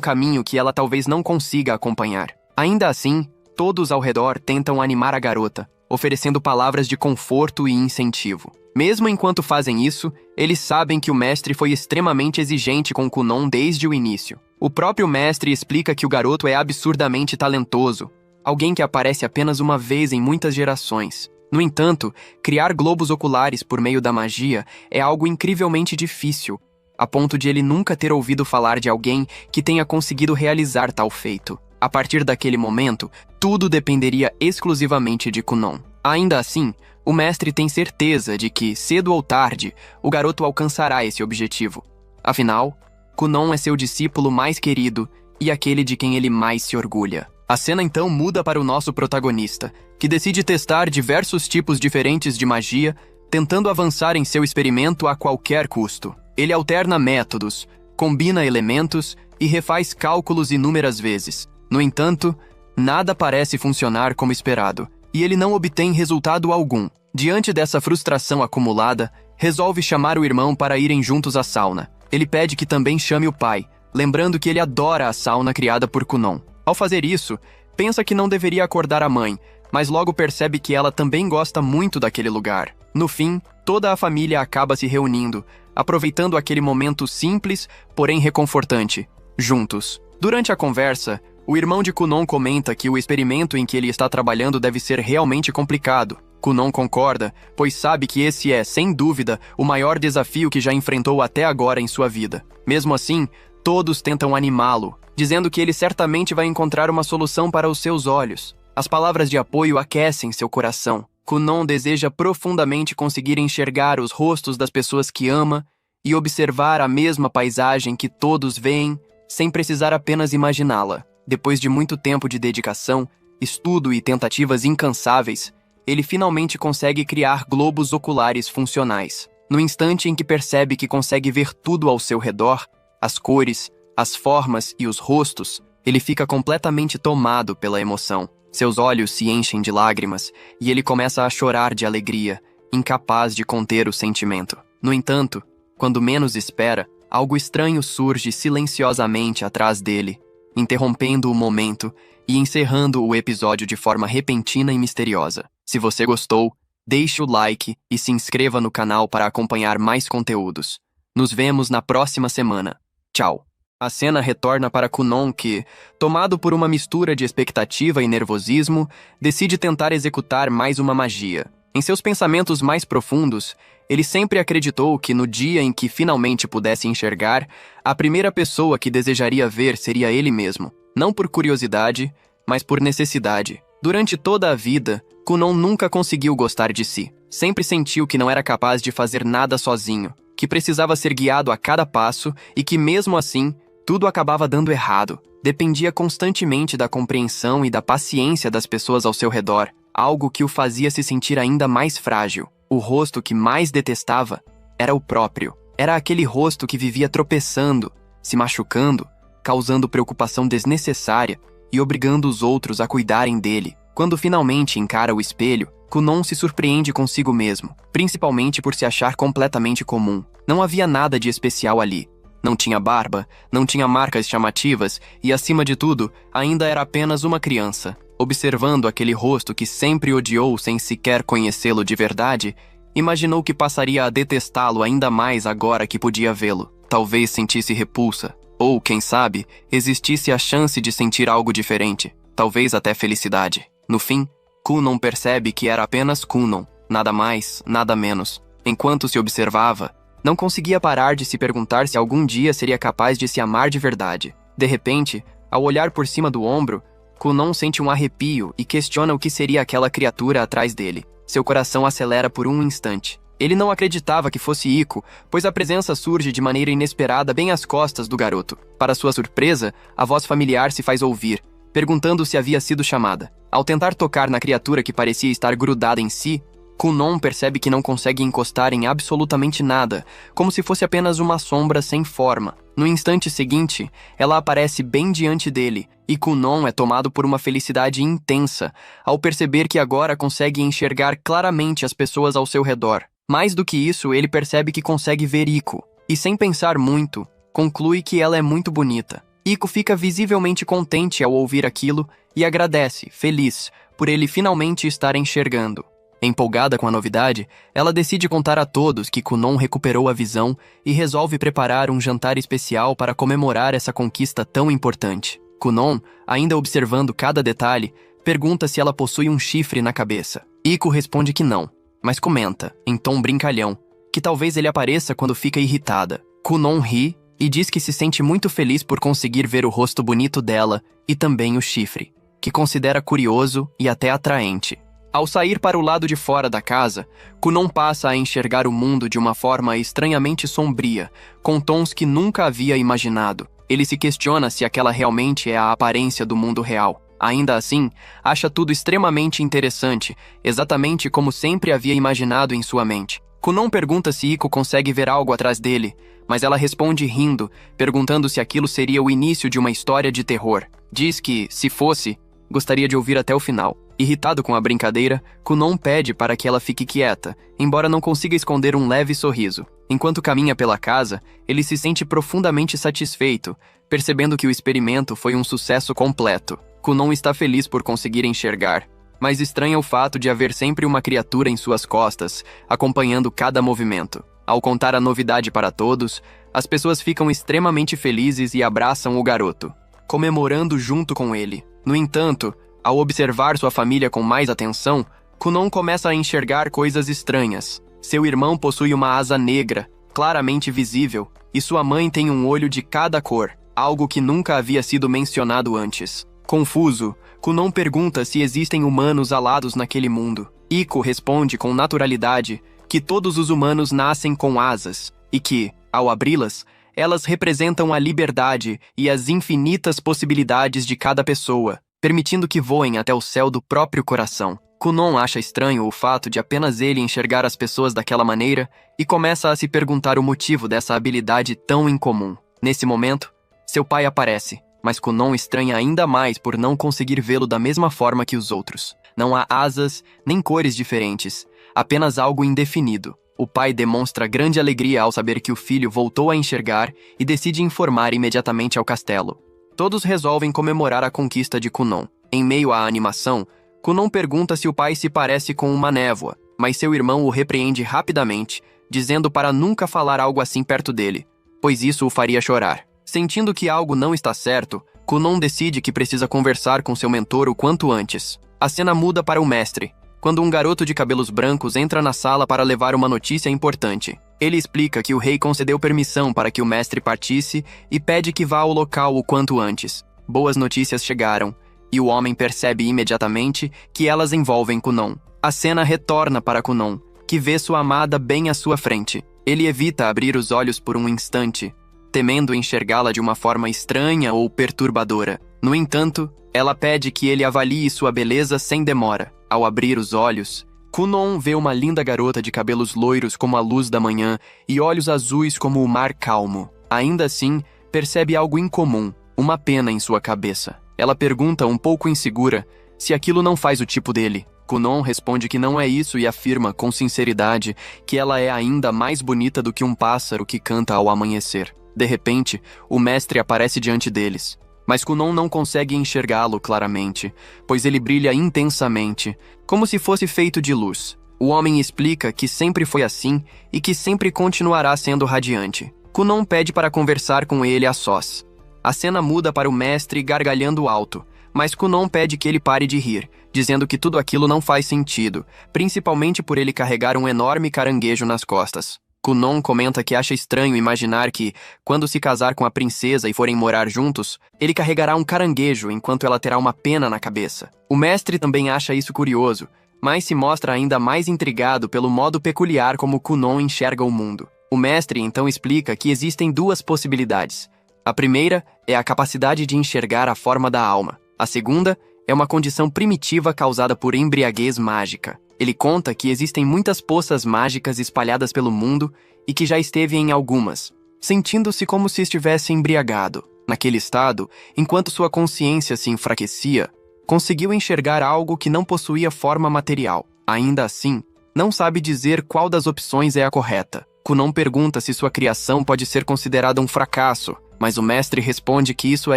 Speaker 1: caminho que ela talvez não consiga acompanhar. Ainda assim, todos ao redor tentam animar a garota, oferecendo palavras de conforto e incentivo. Mesmo enquanto fazem isso, eles sabem que o mestre foi extremamente exigente com Kunon desde o início. O próprio mestre explica que o garoto é absurdamente talentoso, alguém que aparece apenas uma vez em muitas gerações. No entanto, criar globos oculares por meio da magia é algo incrivelmente difícil, a ponto de ele nunca ter ouvido falar de alguém que tenha conseguido realizar tal feito. A partir daquele momento, tudo dependeria exclusivamente de Kunon. Ainda assim, o mestre tem certeza de que, cedo ou tarde, o garoto alcançará esse objetivo. Afinal, Kunon é seu discípulo mais querido e aquele de quem ele mais se orgulha. A cena então muda para o nosso protagonista, que decide testar diversos tipos diferentes de magia, tentando avançar em seu experimento a qualquer custo. Ele alterna métodos, combina elementos e refaz cálculos inúmeras vezes. No entanto, nada parece funcionar como esperado, e ele não obtém resultado algum. Diante dessa frustração acumulada, resolve chamar o irmão para irem juntos à sauna. Ele pede que também chame o pai, lembrando que ele adora a sauna criada por Kunon. Ao fazer isso, pensa que não deveria acordar a mãe, mas logo percebe que ela também gosta muito daquele lugar. No fim, toda a família acaba se reunindo, aproveitando aquele momento simples, porém reconfortante, juntos. Durante a conversa, O irmão de Kunon comenta que o experimento em que ele está trabalhando deve ser realmente complicado. Kunon concorda, pois sabe que esse é, sem dúvida, o maior desafio que já enfrentou até agora em sua vida. Mesmo assim, todos tentam animá-lo, dizendo que ele certamente vai encontrar uma solução para os seus olhos. As palavras de apoio aquecem seu coração. Kunon deseja profundamente conseguir enxergar os rostos das pessoas que ama e observar a mesma paisagem que todos veem, sem precisar apenas imaginá-la. Depois de muito tempo de dedicação, estudo e tentativas incansáveis, ele finalmente consegue criar globos oculares funcionais. No instante em que percebe que consegue ver tudo ao seu redor, as cores, as formas e os rostos, ele fica completamente tomado pela emoção. Seus olhos se enchem de lágrimas e ele começa a chorar de alegria, incapaz de conter o sentimento. No entanto, quando menos espera, algo estranho surge silenciosamente atrás dele, interrompendo o momento e encerrando o episódio de forma repentina e misteriosa. Se você gostou, deixe o like e se inscreva no canal para acompanhar mais conteúdos. Nos vemos na próxima semana. Tchau! A cena retorna para Kunon que, tomado por uma mistura de expectativa e nervosismo, decide tentar executar mais uma magia. Em seus pensamentos mais profundos, ele sempre acreditou que no dia em que finalmente pudesse enxergar, a primeira pessoa que desejaria ver seria ele mesmo. Não por curiosidade, mas por necessidade. Durante toda a vida, Kunon nunca conseguiu gostar de si. Sempre sentiu que não era capaz de fazer nada sozinho, que precisava ser guiado a cada passo e que, mesmo assim, tudo acabava dando errado. Dependia constantemente da compreensão e da paciência das pessoas ao seu redor, algo que o fazia se sentir ainda mais frágil. O rosto que mais detestava era o próprio. Era aquele rosto que vivia tropeçando, se machucando, causando preocupação desnecessária e obrigando os outros a cuidarem dele. Quando finalmente encara o espelho, Kunon se surpreende consigo mesmo, principalmente por se achar completamente comum. Não havia nada de especial ali. Não tinha barba, não tinha marcas chamativas e, acima de tudo, ainda era apenas uma criança. Observando aquele rosto que sempre odiou sem sequer conhecê-lo de verdade, imaginou que passaria a detestá-lo ainda mais agora que podia vê-lo. Talvez sentisse repulsa, ou, quem sabe, existisse a chance de sentir algo diferente, talvez até felicidade. No fim, Kunon percebe que era apenas Kunon, nada mais, nada menos. Enquanto se observava, não conseguia parar de se perguntar se algum dia seria capaz de se amar de verdade. De repente, ao olhar por cima do ombro, Kunon sente um arrepio e questiona o que seria aquela criatura atrás dele. Seu coração acelera por um instante. Ele não acreditava que fosse Iko, pois a presença surge de maneira inesperada bem às costas do garoto. Para sua surpresa, a voz familiar se faz ouvir, perguntando se havia sido chamada. Ao tentar tocar na criatura que parecia estar grudada em si, Kunon percebe que não consegue encostar em absolutamente nada, como se fosse apenas uma sombra sem forma. No instante seguinte, ela aparece bem diante dele, e Kunon é tomado por uma felicidade intensa, ao perceber que agora consegue enxergar claramente as pessoas ao seu redor. Mais do que isso, ele percebe que consegue ver Iko, e sem pensar muito, conclui que ela é muito bonita. Iko fica visivelmente contente ao ouvir aquilo e agradece, feliz, por ele finalmente estar enxergando. Empolgada com a novidade, ela decide contar a todos que Kunon recuperou a visão e resolve preparar um jantar especial para comemorar essa conquista tão importante. Kunon, ainda observando cada detalhe, pergunta se ela possui um chifre na cabeça. Iko responde que não, mas comenta, em tom brincalhão, que talvez ele apareça quando fica irritada. Kunon ri e diz que se sente muito feliz por conseguir ver o rosto bonito dela e também o chifre, que considera curioso e até atraente. Ao sair para o lado de fora da casa, Kunon passa a enxergar o mundo de uma forma estranhamente sombria, com tons que nunca havia imaginado. Ele se questiona se aquela realmente é a aparência do mundo real. Ainda assim, acha tudo extremamente interessante, exatamente como sempre havia imaginado em sua mente. Kunon pergunta se Iko consegue ver algo atrás dele, mas ela responde rindo, perguntando se aquilo seria o início de uma história de terror. Diz que, se fosse, gostaria de ouvir até o final. Irritado com a brincadeira, Kunon pede para que ela fique quieta, embora não consiga esconder um leve sorriso. Enquanto caminha pela casa, ele se sente profundamente satisfeito, percebendo que o experimento foi um sucesso completo. Kunon está feliz por conseguir enxergar, mas estranha o fato de haver sempre uma criatura em suas costas, acompanhando cada movimento. Ao contar a novidade para todos, as pessoas ficam extremamente felizes e abraçam o garoto. comemorando junto com ele. No entanto, ao observar sua família com mais atenção, Kunon começa a enxergar coisas estranhas. Seu irmão possui uma asa negra, claramente visível, e sua mãe tem um olho de cada cor, algo que nunca havia sido mencionado antes. Confuso, Kunon pergunta se existem humanos alados naquele mundo. Iko responde com naturalidade que todos os humanos nascem com asas e que, ao abri-las, elas representam a liberdade e as infinitas possibilidades de cada pessoa, permitindo que voem até o céu do próprio coração. Kunon acha estranho o fato de apenas ele enxergar as pessoas daquela maneira e começa a se perguntar o motivo dessa habilidade tão incomum. Nesse momento, seu pai aparece, mas Kunon estranha ainda mais por não conseguir vê-lo da mesma forma que os outros. Não há asas, nem cores diferentes, apenas algo indefinido. O pai demonstra grande alegria ao saber que o filho voltou a enxergar e decide informar imediatamente ao castelo. Todos resolvem comemorar a conquista de Kunon. Em meio à animação, Kunon pergunta se o pai se parece com uma névoa, mas seu irmão o repreende rapidamente, dizendo para nunca falar algo assim perto dele, pois isso o faria chorar. Sentindo que algo não está certo, Kunon decide que precisa conversar com seu mentor o quanto antes. A cena muda para o mestre, quando um garoto de cabelos brancos entra na sala para levar uma notícia importante. Ele explica que o rei concedeu permissão para que o mestre partisse e pede que vá ao local o quanto antes. Boas notícias chegaram, e o homem percebe imediatamente que elas envolvem Kunon. A cena retorna para Kunon, que vê sua amada bem à sua frente. Ele evita abrir os olhos por um instante, temendo enxergá-la de uma forma estranha ou perturbadora. No entanto, ela pede que ele avalie sua beleza sem demora. Ao abrir os olhos, Kunon vê uma linda garota de cabelos loiros como a luz da manhã e olhos azuis como o mar calmo. Ainda assim, percebe algo incomum, uma pena em sua cabeça. Ela pergunta, um pouco insegura, se aquilo não faz o tipo dele. Kunon responde que não é isso e afirma, com sinceridade, que ela é ainda mais bonita do que um pássaro que canta ao amanhecer. De repente, o mestre aparece diante deles. Mas Kunon não consegue enxergá-lo claramente, pois ele brilha intensamente, como se fosse feito de luz. O homem explica que sempre foi assim e que sempre continuará sendo radiante. Kunon pede para conversar com ele a sós. A cena muda para o mestre gargalhando alto, mas Kunon pede que ele pare de rir, dizendo que tudo aquilo não faz sentido, principalmente por ele carregar um enorme caranguejo nas costas. Kunon comenta que acha estranho imaginar que, quando se casar com a princesa e forem morar juntos, ele carregará um caranguejo enquanto ela terá uma pena na cabeça. O mestre também acha isso curioso, mas se mostra ainda mais intrigado pelo modo peculiar como Kunon enxerga o mundo. O mestre então explica que existem duas possibilidades. A primeira é a capacidade de enxergar a forma da alma. A segunda é uma condição primitiva causada por embriaguez mágica. Ele conta que existem muitas poças mágicas espalhadas pelo mundo e que já esteve em algumas, sentindo-se como se estivesse embriagado. Naquele estado, enquanto sua consciência se enfraquecia, conseguiu enxergar algo que não possuía forma material. Ainda assim, não sabe dizer qual das opções é a correta. Kunon pergunta se sua criação pode ser considerada um fracasso, mas o mestre responde que isso é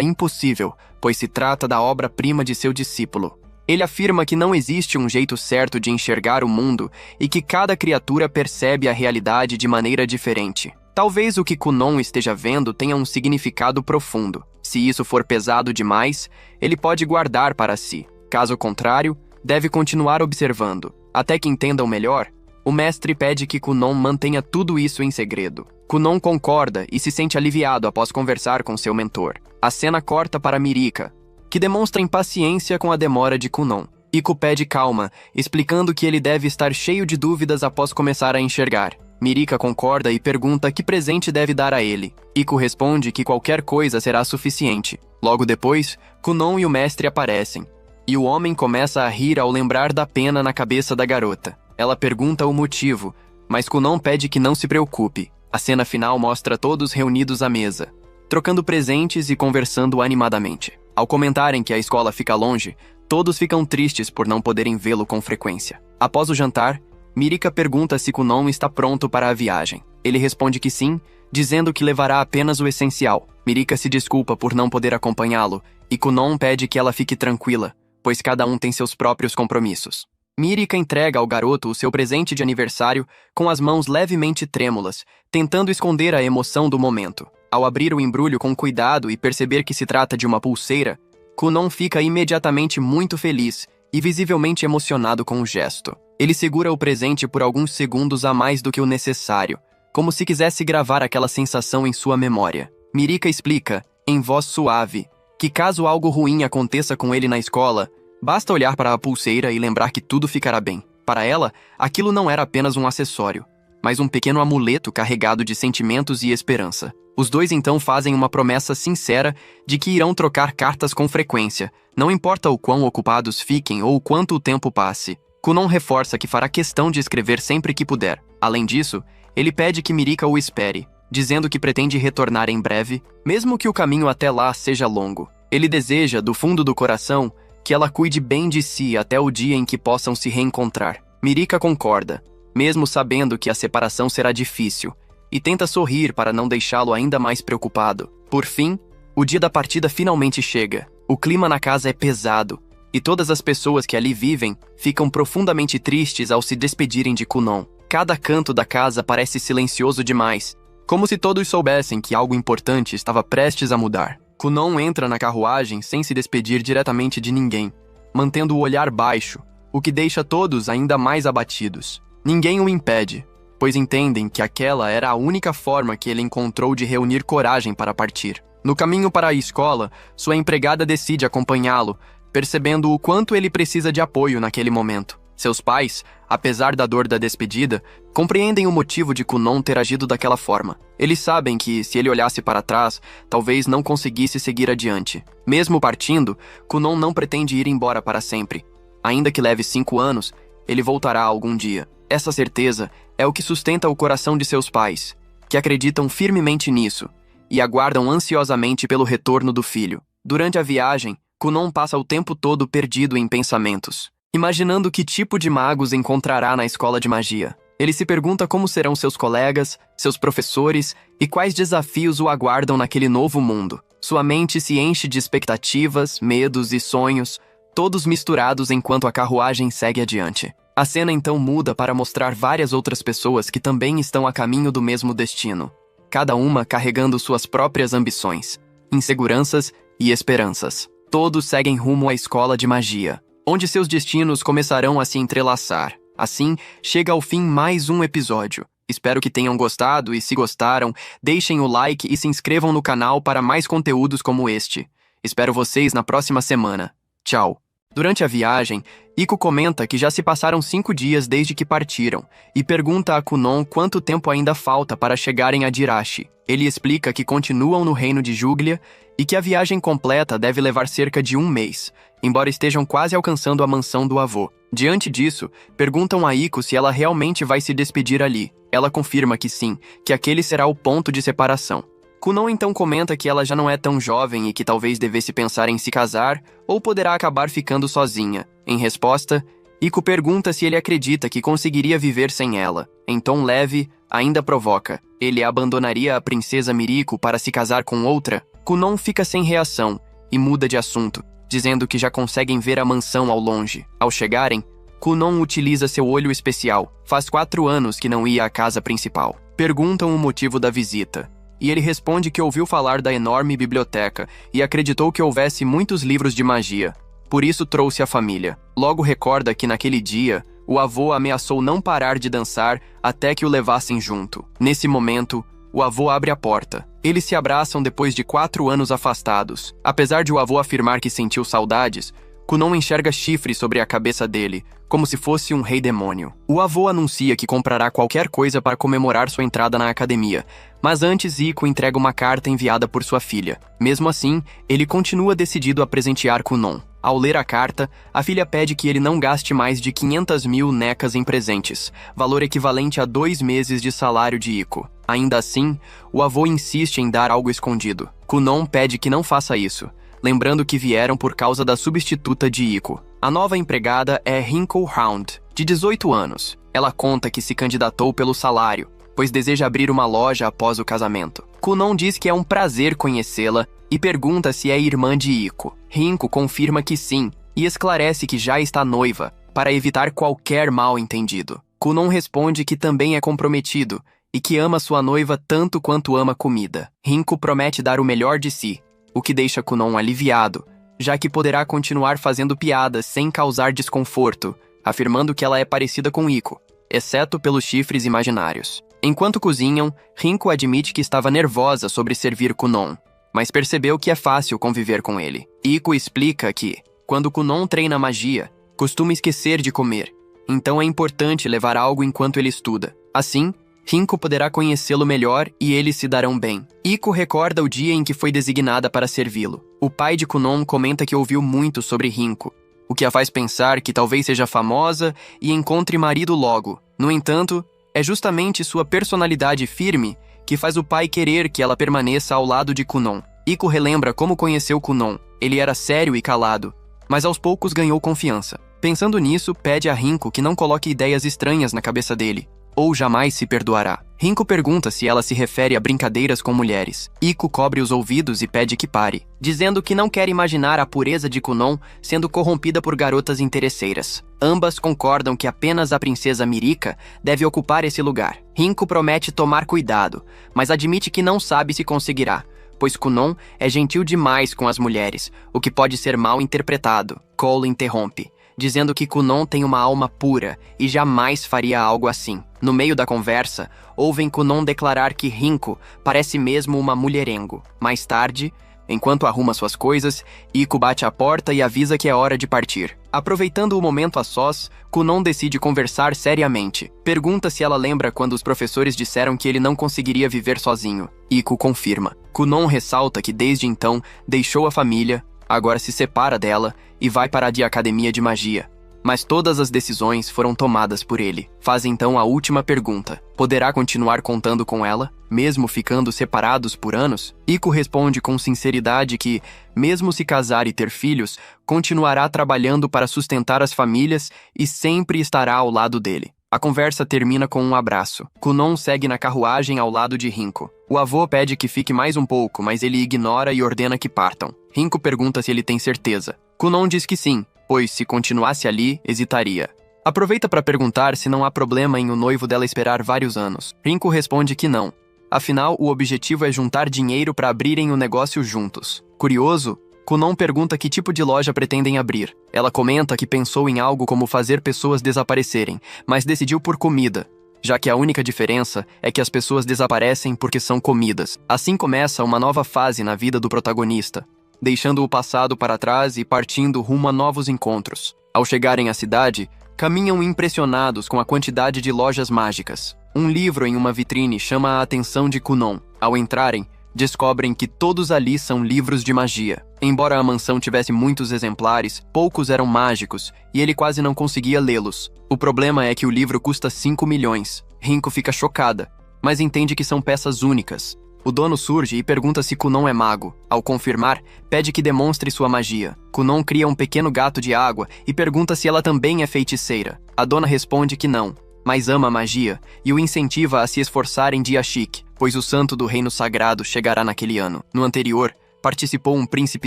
Speaker 1: impossível, pois se trata da obra-prima de seu discípulo. Ele afirma que não existe um jeito certo de enxergar o mundo e que cada criatura percebe a realidade de maneira diferente. Talvez o que Kunon esteja vendo tenha um significado profundo. Se isso for pesado demais, ele pode guardar para si. Caso contrário, deve continuar observando. Até que entendam melhor, o mestre pede que Kunon mantenha tudo isso em segredo. Kunon concorda e se sente aliviado após conversar com seu mentor. A cena corta para Mirika, que demonstra impaciência com a demora de Kunon. Iko pede calma, explicando que ele deve estar cheio de dúvidas após começar a enxergar. Mirika concorda e pergunta que presente deve dar a ele. Iko responde que qualquer coisa será suficiente. Logo depois, Kunon e o mestre aparecem, e o homem começa a rir ao lembrar da pena na cabeça da garota. Ela pergunta o motivo, mas Kunon pede que não se preocupe. A cena final mostra todos reunidos à mesa, trocando presentes e conversando animadamente. Ao comentarem que a escola fica longe, todos ficam tristes por não poderem vê-lo com frequência. Após o jantar, Mirika pergunta se Kunon está pronto para a viagem. Ele responde que sim, dizendo que levará apenas o essencial. Mirika se desculpa por não poder acompanhá-lo, e Kunon pede que ela fique tranquila, pois cada um tem seus próprios compromissos. Mirika entrega ao garoto o seu presente de aniversário com as mãos levemente trêmulas, tentando esconder a emoção do momento. Ao abrir o embrulho com cuidado e perceber que se trata de uma pulseira, Kunon fica imediatamente muito feliz e visivelmente emocionado com o gesto. Ele segura o presente por alguns segundos a mais do que o necessário, como se quisesse gravar aquela sensação em sua memória. Mirika explica, em voz suave, que caso algo ruim aconteça com ele na escola, basta olhar para a pulseira e lembrar que tudo ficará bem. Para ela, aquilo não era apenas um acessório, mas um pequeno amuleto carregado de sentimentos e esperança. Os dois então fazem uma promessa sincera de que irão trocar cartas com frequência, não importa o quão ocupados fiquem ou o quanto o tempo passe. Kunon reforça que fará questão de escrever sempre que puder. Além disso, ele pede que Mirika o espere, dizendo que pretende retornar em breve, mesmo que o caminho até lá seja longo. Ele deseja, do fundo do coração, que ela cuide bem de si até o dia em que possam se reencontrar. Mirika concorda, mesmo sabendo que a separação será difícil, e tenta sorrir para não deixá-lo ainda mais preocupado. Por fim, o dia da partida finalmente chega. O clima na casa é pesado, e todas as pessoas que ali vivem ficam profundamente tristes ao se despedirem de Kunon. Cada canto da casa parece silencioso demais, como se todos soubessem que algo importante estava prestes a mudar. Kunon entra na carruagem sem se despedir diretamente de ninguém, mantendo o olhar baixo, o que deixa todos ainda mais abatidos. Ninguém o impede, pois entendem que aquela era a única forma que ele encontrou de reunir coragem para partir. No caminho para a escola, sua empregada decide acompanhá-lo, percebendo o quanto ele precisa de apoio naquele momento. Seus pais, apesar da dor da despedida, compreendem o motivo de Kunon ter agido daquela forma. Eles sabem que, se ele olhasse para trás, talvez não conseguisse seguir adiante. Mesmo partindo, Kunon não pretende ir embora para sempre. Ainda que leve 5 anos, ele voltará algum dia. Essa certeza é o que sustenta o coração de seus pais, que acreditam firmemente nisso e aguardam ansiosamente pelo retorno do filho. Durante a viagem, Kunon passa o tempo todo perdido em pensamentos, imaginando que tipo de magos encontrará na escola de magia. Ele se pergunta como serão seus colegas, seus professores e quais desafios o aguardam naquele novo mundo. Sua mente se enche de expectativas, medos e sonhos, todos misturados enquanto a carruagem segue adiante. A cena então muda para mostrar várias outras pessoas que também estão a caminho do mesmo destino, cada uma carregando suas próprias ambições, inseguranças e esperanças. Todos seguem rumo à escola de magia, onde seus destinos começarão a se entrelaçar. Assim, chega ao fim mais um episódio. Espero que tenham gostado e, se gostaram, deixem o like e se inscrevam no canal para mais conteúdos como este. Espero vocês na próxima semana. Tchau! Durante a viagem, Iko comenta que já se passaram 5 dias desde que partiram e pergunta a Kunon quanto tempo ainda falta para chegarem a Jirachi. Ele explica que continuam no reino de Juglia e que a viagem completa deve levar cerca de 1 mês, embora estejam quase alcançando a mansão do avô. Diante disso, perguntam a Iko se ela realmente vai se despedir ali. Ela confirma que sim, que aquele será o ponto de separação. Kunon então comenta que ela já não é tão jovem e que talvez devesse pensar em se casar ou poderá acabar ficando sozinha. Em resposta, Iko pergunta se ele acredita que conseguiria viver sem ela. Em tom leve, ainda provoca. Ele abandonaria a princesa Miriko para se casar com outra? Kunon fica sem reação e muda de assunto, dizendo que já conseguem ver a mansão ao longe. Ao chegarem, Kunon utiliza seu olho especial. Faz 4 anos que não ia à casa principal. Perguntam o motivo da visita, e ele responde que ouviu falar da enorme biblioteca e acreditou que houvesse muitos livros de magia. Por isso trouxe a família. Logo recorda que naquele dia, o avô ameaçou não parar de dançar até que o levassem junto. Nesse momento, o avô abre a porta. Eles se abraçam depois de 4 anos afastados. Apesar de o avô afirmar que sentiu saudades, Kunon enxerga chifres sobre a cabeça dele, como se fosse um rei demônio. O avô anuncia que comprará qualquer coisa para comemorar sua entrada na academia, mas antes Iko entrega uma carta enviada por sua filha. Mesmo assim, ele continua decidido a presentear Kunon. Ao ler a carta, a filha pede que ele não gaste mais de 500.000 necas em presentes, valor equivalente a 2 meses de salário de Iko. Ainda assim, o avô insiste em dar algo escondido. Kunon pede que não faça isso, lembrando que vieram por causa da substituta de Iko. A nova empregada é Rinko Hound, de 18 anos. Ela conta que se candidatou pelo salário, pois deseja abrir uma loja após o casamento. Kunon diz que é um prazer conhecê-la e pergunta se é irmã de Iko. Rinko confirma que sim e esclarece que já está noiva, para evitar qualquer mal-entendido. Kunon responde que também é comprometido e que ama sua noiva tanto quanto ama comida. Rinko promete dar o melhor de si, o que deixa Kunon aliviado, já que poderá continuar fazendo piadas sem causar desconforto, afirmando que ela é parecida com Iko, exceto pelos chifres imaginários. Enquanto cozinham, Rinko admite que estava nervosa sobre servir Kunon, mas percebeu que é fácil conviver com ele. Iko explica que, quando Kunon treina magia, costuma esquecer de comer, então é importante levar algo enquanto ele estuda. Assim, Rinko poderá conhecê-lo melhor e eles se darão bem. Iko recorda o dia em que foi designada para servi-lo. O pai de Kunon comenta que ouviu muito sobre Rinko, o que a faz pensar que talvez seja famosa e encontre marido logo. No entanto, é justamente sua personalidade firme que faz o pai querer que ela permaneça ao lado de Kunon. Iko relembra como conheceu Kunon. Ele era sério e calado, mas aos poucos ganhou confiança. Pensando nisso, pede a Rinko que não coloque ideias estranhas na cabeça dele, ou jamais se perdoará. Rinko pergunta se ela se refere a brincadeiras com mulheres. Iko cobre os ouvidos e pede que pare, dizendo que não quer imaginar a pureza de Kunon sendo corrompida por garotas interesseiras. Ambas concordam que apenas a princesa Mirika deve ocupar esse lugar. Rinko promete tomar cuidado, mas admite que não sabe se conseguirá, pois Kunon é gentil demais com as mulheres, o que pode ser mal interpretado. Cole interrompe, dizendo que Kunon tem uma alma pura e jamais faria algo assim. No meio da conversa, ouvem Kunon declarar que Rinko parece mesmo uma mulherengo. Mais tarde, enquanto arruma suas coisas, Iko bate à porta e avisa que é hora de partir. Aproveitando o momento a sós, Kunon decide conversar seriamente. Pergunta se ela lembra quando os professores disseram que ele não conseguiria viver sozinho. Iko confirma. Kunon ressalta que desde então deixou a família, agora se separa dela e vai para a academia de magia. Mas todas as decisões foram tomadas por ele. Faz então a última pergunta. Poderá continuar contando com ela, mesmo ficando separados por anos? Iko responde com sinceridade que, mesmo se casar e ter filhos, continuará trabalhando para sustentar as famílias e sempre estará ao lado dele. A conversa termina com um abraço. Kunon segue na carruagem ao lado de Rinko. O avô pede que fique mais um pouco, mas ele ignora e ordena que partam. Rinko pergunta se ele tem certeza. Kunon diz que sim, pois se continuasse ali, hesitaria. Aproveita para perguntar se não há problema em o noivo dela esperar vários anos. Rinko responde que não. Afinal, o objetivo é juntar dinheiro para abrirem o negócio juntos. Curioso, Kunon pergunta que tipo de loja pretendem abrir. Ela comenta que pensou em algo como fazer pessoas desaparecerem, mas decidiu por comida, já que a única diferença é que as pessoas desaparecem porque são comidas. Assim começa uma nova fase na vida do protagonista, deixando o passado para trás e partindo rumo a novos encontros. Ao chegarem à cidade, caminham impressionados com a quantidade de lojas mágicas. Um livro em uma vitrine chama a atenção de Kunon. Ao entrarem, descobrem que todos ali são livros de magia. Embora a mansão tivesse muitos exemplares, poucos eram mágicos e ele quase não conseguia lê-los. O problema é que o livro custa 5 milhões. Rinko fica chocada, mas entende que são peças únicas. O dono surge e pergunta se Kunon é mago. Ao confirmar, pede que demonstre sua magia. Kunon cria um pequeno gato de água e pergunta se ela também é feiticeira. A dona responde que não, mas ama a magia e o incentiva a se esforçar em dia chique, pois o santo do reino sagrado chegará naquele ano. No anterior, participou um príncipe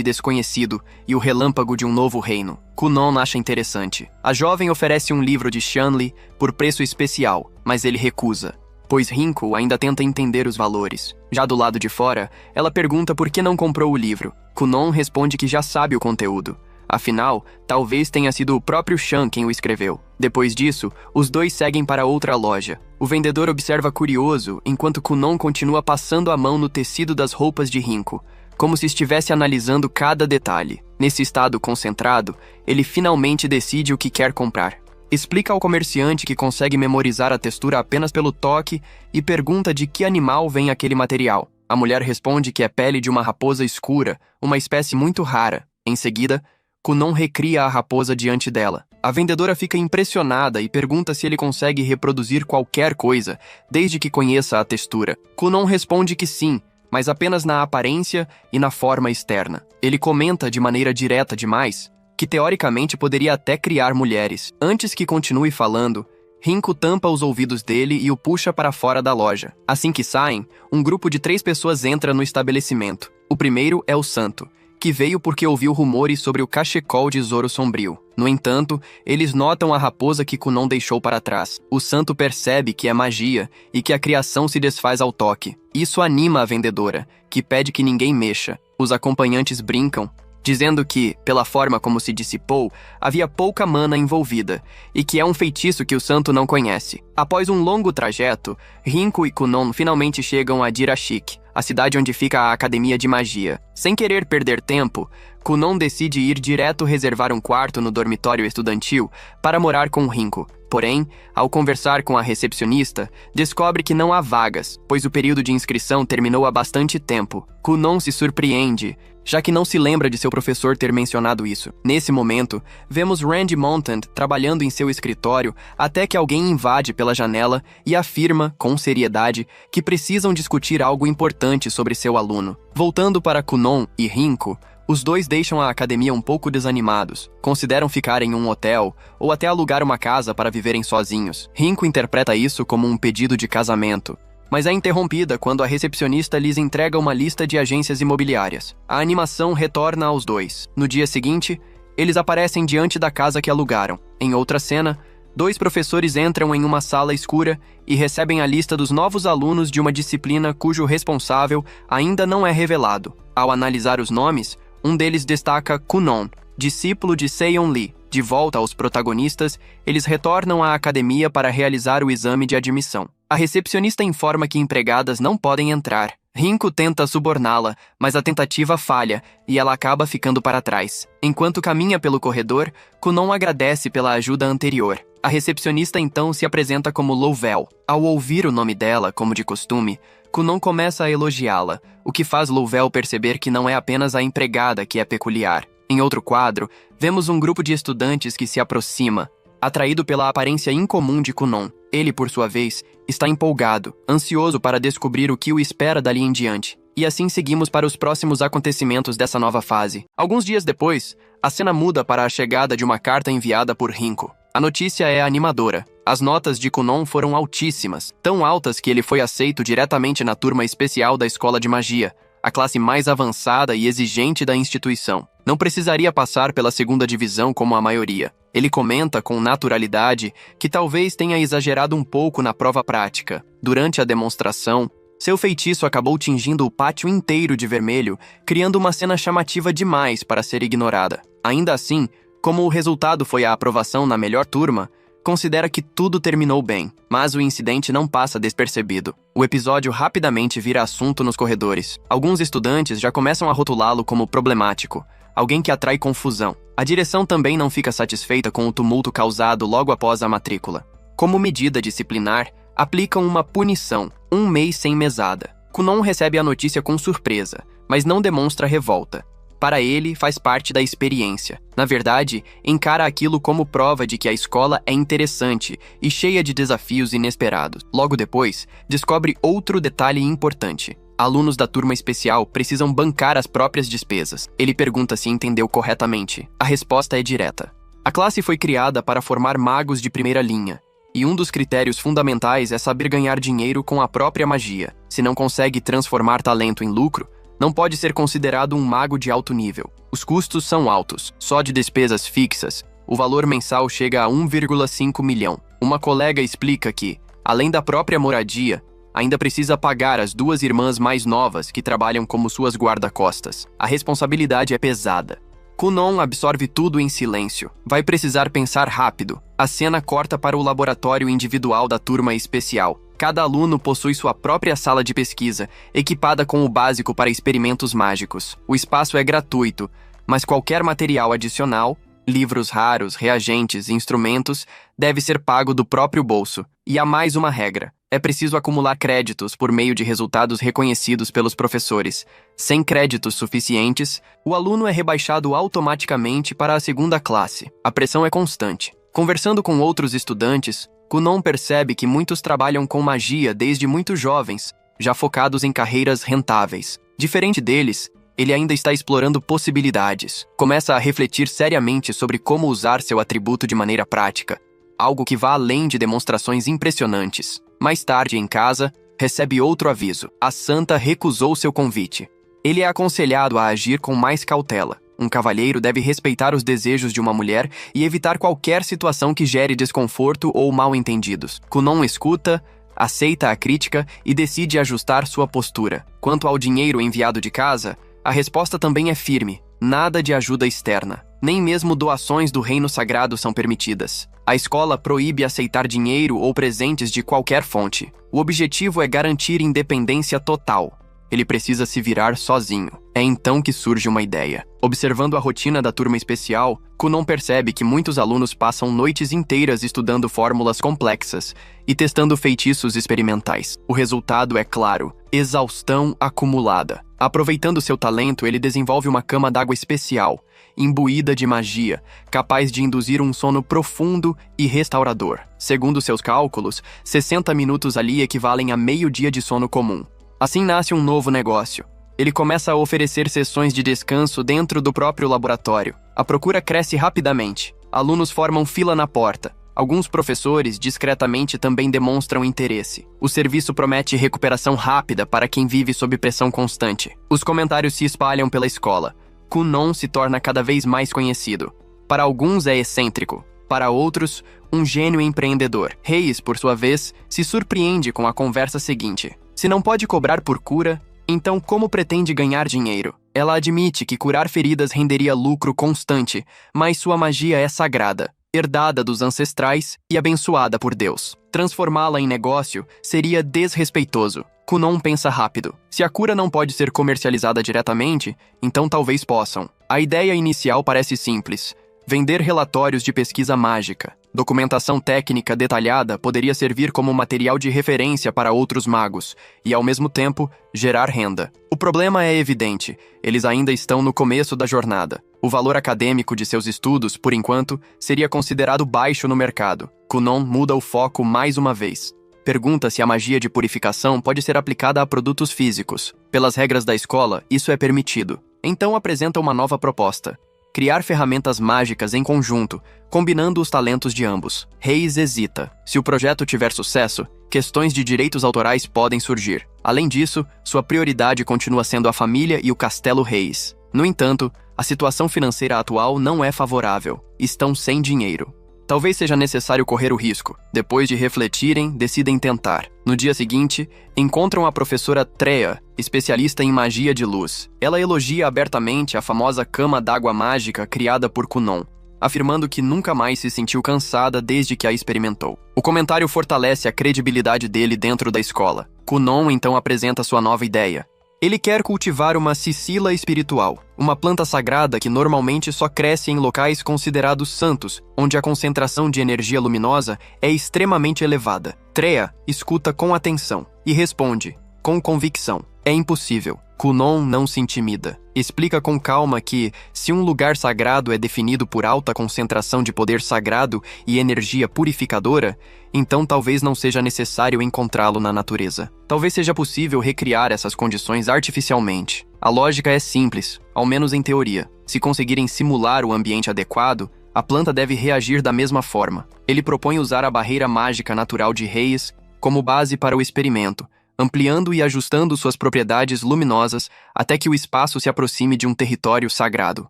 Speaker 1: desconhecido e o relâmpago de um novo reino. Kunon acha interessante. A jovem oferece um livro de Shanli por preço especial, mas ele recusa, pois Rinko ainda tenta entender os valores. Já do lado de fora, ela pergunta por que não comprou o livro. Kunon responde que já sabe o conteúdo. Afinal, talvez tenha sido o próprio Shan quem o escreveu. Depois disso, os dois seguem para outra loja. O vendedor observa curioso, enquanto Kunon continua passando a mão no tecido das roupas de Rinko, como se estivesse analisando cada detalhe. Nesse estado concentrado, ele finalmente decide o que quer comprar. Explica ao comerciante que consegue memorizar a textura apenas pelo toque e pergunta de que animal vem aquele material. A mulher responde que é pele de uma raposa escura, uma espécie muito rara. Em seguida, Kunon recria a raposa diante dela. A vendedora fica impressionada e pergunta se ele consegue reproduzir qualquer coisa, desde que conheça a textura. Kunon responde que sim, mas apenas na aparência e na forma externa. Ele comenta de maneira direta demais que teoricamente poderia até criar mulheres. Antes que continue falando, Rinko tampa os ouvidos dele e o puxa para fora da loja. Assim que saem, um grupo de 3 pessoas entra no estabelecimento. O primeiro é o santo, que veio porque ouviu rumores sobre o cachecol de Zoro Sombrio. No entanto, eles notam a raposa que Kunon deixou para trás. O santo percebe que é magia e que a criação se desfaz ao toque. Isso anima a vendedora, que pede que ninguém mexa. Os acompanhantes brincam, dizendo que, pela forma como se dissipou, havia pouca mana envolvida, e que é um feitiço que o santo não conhece. Após um longo trajeto, Rinko e Kunon finalmente chegam a Jirashik, a cidade onde fica a Academia de Magia. Sem querer perder tempo, Kunon decide ir direto reservar um quarto no dormitório estudantil para morar com Rinko. Porém, ao conversar com a recepcionista, descobre que não há vagas, pois o período de inscrição terminou há bastante tempo. Kunon se surpreende, já que não se lembra de seu professor ter mencionado isso. Nesse momento, vemos Randy Montand trabalhando em seu escritório até que alguém invade pela janela e afirma, com seriedade, que precisam discutir algo importante sobre seu aluno. Voltando para Kunon e Rinko, os dois deixam a academia um pouco desanimados, consideram ficar em um hotel ou até alugar uma casa para viverem sozinhos. Rinko interpreta isso como um pedido de casamento, mas é interrompida quando a recepcionista lhes entrega uma lista de agências imobiliárias. A animação retorna aos dois. No dia seguinte, eles aparecem diante da casa que alugaram. Em outra cena, dois professores entram em uma sala escura e recebem a lista dos novos alunos de uma disciplina cujo responsável ainda não é revelado. Ao analisar os nomes, um deles destaca Kunon, discípulo de Seon Lee. De volta aos protagonistas, eles retornam à academia para realizar o exame de admissão. A recepcionista informa que empregadas não podem entrar. Rinko tenta suborná-la, mas a tentativa falha e ela acaba ficando para trás. Enquanto caminha pelo corredor, Kunon agradece pela ajuda anterior. A recepcionista então se apresenta como Louvel. Ao ouvir o nome dela, como de costume, Kunon começa a elogiá-la, o que faz Louvel perceber que não é apenas a empregada que é peculiar. Em outro quadro, vemos um grupo de estudantes que se aproxima, atraído pela aparência incomum de Kunon. Ele, por sua vez, está empolgado, ansioso para descobrir o que o espera dali em diante. E assim seguimos para os próximos acontecimentos dessa nova fase. Alguns dias depois, a cena muda para a chegada de uma carta enviada por Rinko. A notícia é animadora. As notas de Kunon foram altíssimas, tão altas que ele foi aceito diretamente na turma especial da Escola de Magia, a classe mais avançada e exigente da instituição. Não precisaria passar pela segunda divisão como a maioria. Ele comenta com naturalidade que talvez tenha exagerado um pouco na prova prática. Durante a demonstração, seu feitiço acabou tingindo o pátio inteiro de vermelho, criando uma cena chamativa demais para ser ignorada. Ainda assim, como o resultado foi a aprovação na melhor turma, considera que tudo terminou bem, mas o incidente não passa despercebido. O episódio rapidamente vira assunto nos corredores. Alguns estudantes já começam a rotulá-lo como problemático, alguém que atrai confusão. A direção também não fica satisfeita com o tumulto causado logo após a matrícula. Como medida disciplinar, aplicam uma punição, 1 mês sem mesada. Kunon recebe a notícia com surpresa, mas não demonstra revolta. Para ele, faz parte da experiência. Na verdade, encara aquilo como prova de que a escola é interessante e cheia de desafios inesperados. Logo depois, descobre outro detalhe importante. Alunos da turma especial precisam bancar as próprias despesas. Ele pergunta se entendeu corretamente. A resposta é direta. A classe foi criada para formar magos de primeira linha, e um dos critérios fundamentais é saber ganhar dinheiro com a própria magia. Se não consegue transformar talento em lucro, não pode ser considerado um mago de alto nível. Os custos são altos. Só de despesas fixas, o valor mensal chega a 1,5 milhão. Uma colega explica que, além da própria moradia, ainda precisa pagar as 2 irmãs mais novas que trabalham como suas guarda-costas. A responsabilidade é pesada. Kunon absorve tudo em silêncio. Vai precisar pensar rápido. A cena corta para o laboratório individual da turma especial. Cada aluno possui sua própria sala de pesquisa, equipada com o básico para experimentos mágicos. O espaço é gratuito, mas qualquer material adicional, livros raros, reagentes e instrumentos, deve ser pago do próprio bolso. E há mais uma regra. É preciso acumular créditos por meio de resultados reconhecidos pelos professores. Sem créditos suficientes, o aluno é rebaixado automaticamente para a segunda classe. A pressão é constante. Conversando com outros estudantes, Kunon percebe que muitos trabalham com magia desde muito jovens, já focados em carreiras rentáveis. Diferente deles, ele ainda está explorando possibilidades. Começa a refletir seriamente sobre como usar seu atributo de maneira prática, algo que vá além de demonstrações impressionantes. Mais tarde, em casa, recebe outro aviso. A santa recusou seu convite. Ele é aconselhado a agir com mais cautela. Um cavalheiro deve respeitar os desejos de uma mulher e evitar qualquer situação que gere desconforto ou mal-entendidos. Kunon escuta, aceita a crítica e decide ajustar sua postura. Quanto ao dinheiro enviado de casa, a resposta também é firme: nada de ajuda externa. Nem mesmo doações do reino sagrado são permitidas. A escola proíbe aceitar dinheiro ou presentes de qualquer fonte. O objetivo é garantir independência total. Ele precisa se virar sozinho. É então que surge uma ideia. Observando a rotina da turma especial, Kunon percebe que muitos alunos passam noites inteiras estudando fórmulas complexas e testando feitiços experimentais. O resultado é claro: exaustão acumulada. Aproveitando seu talento, ele desenvolve uma cama d'água especial, imbuída de magia, capaz de induzir um sono profundo e restaurador. Segundo seus cálculos, 60 minutos ali equivalem a meio dia de sono comum. Assim nasce um novo negócio. Ele começa a oferecer sessões de descanso dentro do próprio laboratório. A procura cresce rapidamente. Alunos formam fila na porta. Alguns professores, discretamente, também demonstram interesse. O serviço promete recuperação rápida para quem vive sob pressão constante. Os comentários se espalham pela escola. Kunon se torna cada vez mais conhecido. Para alguns é excêntrico. Para outros, um gênio empreendedor. Reis, por sua vez, se surpreende com a conversa seguinte: se não pode cobrar por cura, então como pretende ganhar dinheiro? Ela admite que curar feridas renderia lucro constante, mas sua magia é sagrada, herdada dos ancestrais e abençoada por Deus. Transformá-la em negócio seria desrespeitoso. Kunon pensa rápido. Se a cura não pode ser comercializada diretamente, então talvez possam. A ideia inicial parece simples: vender relatórios de pesquisa mágica. Documentação técnica detalhada poderia servir como material de referência para outros magos e, ao mesmo tempo, gerar renda. O problema é evidente: eles ainda estão no começo da jornada. O valor acadêmico de seus estudos, por enquanto, seria considerado baixo no mercado. Kunon muda o foco mais uma vez. Pergunta se a magia de purificação pode ser aplicada a produtos físicos. Pelas regras da escola, isso é permitido. Então apresenta uma nova proposta: criar ferramentas mágicas em conjunto, combinando os talentos de ambos. Reis hesita. Se o projeto tiver sucesso, questões de direitos autorais podem surgir. Além disso, sua prioridade continua sendo a família e o Castelo Reis. No entanto, a situação financeira atual não é favorável. Estão sem dinheiro. Talvez seja necessário correr o risco. Depois de refletirem, decidem tentar. No dia seguinte, encontram a professora Trea, especialista em magia de luz. Ela elogia abertamente a famosa cama d'água mágica criada por Kunon, afirmando que nunca mais se sentiu cansada desde que a experimentou. O comentário fortalece a credibilidade dele dentro da escola. Kunon então apresenta sua nova ideia. Ele quer cultivar uma Sicila espiritual, uma planta sagrada que normalmente só cresce em locais considerados santos, onde a concentração de energia luminosa é extremamente elevada. Trea escuta com atenção e responde, com convicção: é impossível. Kunon não se intimida. Explica com calma que, se um lugar sagrado é definido por alta concentração de poder sagrado e energia purificadora, então talvez não seja necessário encontrá-lo na natureza. Talvez seja possível recriar essas condições artificialmente. A lógica é simples, ao menos em teoria. Se conseguirem simular o ambiente adequado, a planta deve reagir da mesma forma. Ele propõe usar a barreira mágica natural de Reis como base para o experimento, ampliando e ajustando suas propriedades luminosas até que o espaço se aproxime de um território sagrado.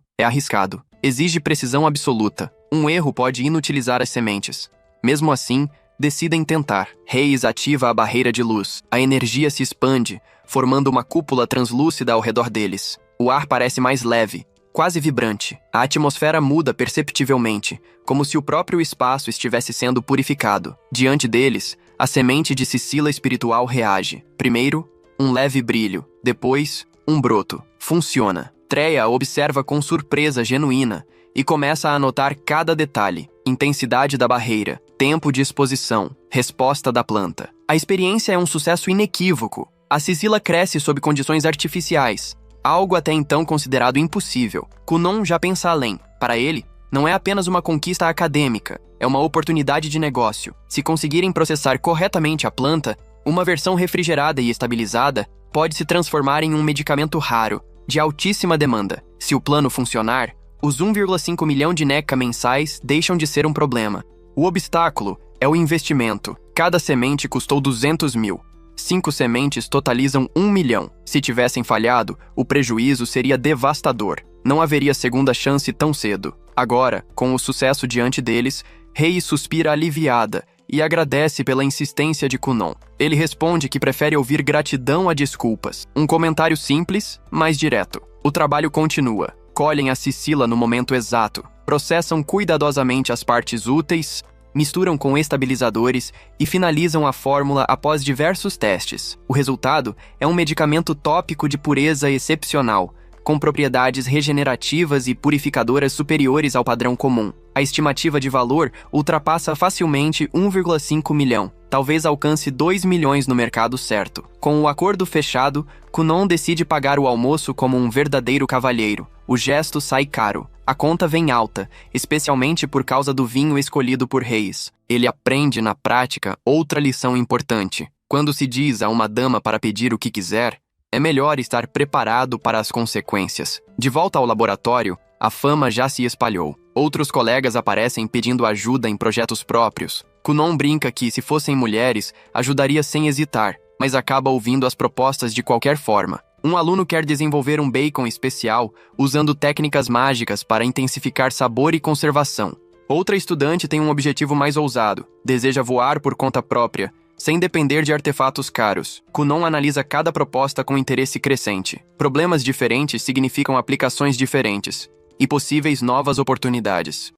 Speaker 1: É arriscado. Exige precisão absoluta. Um erro pode inutilizar as sementes. Mesmo assim, decidem tentar. Reis ativa a barreira de luz. A energia se expande, formando uma cúpula translúcida ao redor deles. O ar parece mais leve, quase vibrante. A atmosfera muda perceptivelmente, como se o próprio espaço estivesse sendo purificado. Diante deles, a semente de Sicila espiritual reage. Primeiro, um leve brilho. Depois, um broto. Funciona. Trea observa com surpresa genuína e começa a notar cada detalhe: intensidade da barreira, tempo de exposição, resposta da planta. A experiência é um sucesso inequívoco. A Sicila cresce sob condições artificiais, algo até então considerado impossível. Kunon já pensa além. Para ele, não é apenas uma conquista acadêmica, é uma oportunidade de negócio. Se conseguirem processar corretamente a planta, uma versão refrigerada e estabilizada pode se transformar em um medicamento raro, de altíssima demanda. Se o plano funcionar, os 1,5 milhão de NECA mensais deixam de ser um problema. O obstáculo é o investimento. Cada semente custou 200 mil. 5 sementes totalizam 1 milhão. Se tivessem falhado, o prejuízo seria devastador. Não haveria segunda chance tão cedo. Agora, com o sucesso diante deles, Rei suspira aliviada e agradece pela insistência de Kunon. Ele responde que prefere ouvir gratidão a desculpas. Um comentário simples, mas direto. O trabalho continua. Colhem a Sicila no momento exato. Processam cuidadosamente as partes úteis, misturam com estabilizadores e finalizam a fórmula após diversos testes. O resultado é um medicamento tópico de pureza excepcional, com propriedades regenerativas e purificadoras superiores ao padrão comum. A estimativa de valor ultrapassa facilmente 1,5 milhão, talvez alcance 2 milhões no mercado certo. Com o acordo fechado, Kunon decide pagar o almoço como um verdadeiro cavalheiro. O gesto sai caro. A conta vem alta, especialmente por causa do vinho escolhido por Reis. Ele aprende na prática outra lição importante. Quando se diz a uma dama para pedir o que quiser, é melhor estar preparado para as consequências. De volta ao laboratório, a fama já se espalhou. Outros colegas aparecem pedindo ajuda em projetos próprios. Kunon brinca que, se fossem mulheres, ajudaria sem hesitar, mas acaba ouvindo as propostas de qualquer forma. Um aluno quer desenvolver um bacon especial usando técnicas mágicas para intensificar sabor e conservação. Outra estudante tem um objetivo mais ousado. Deseja voar por conta própria, sem depender de artefatos caros. Kunon analisa cada proposta com interesse crescente. Problemas diferentes significam aplicações diferentes e possíveis novas oportunidades.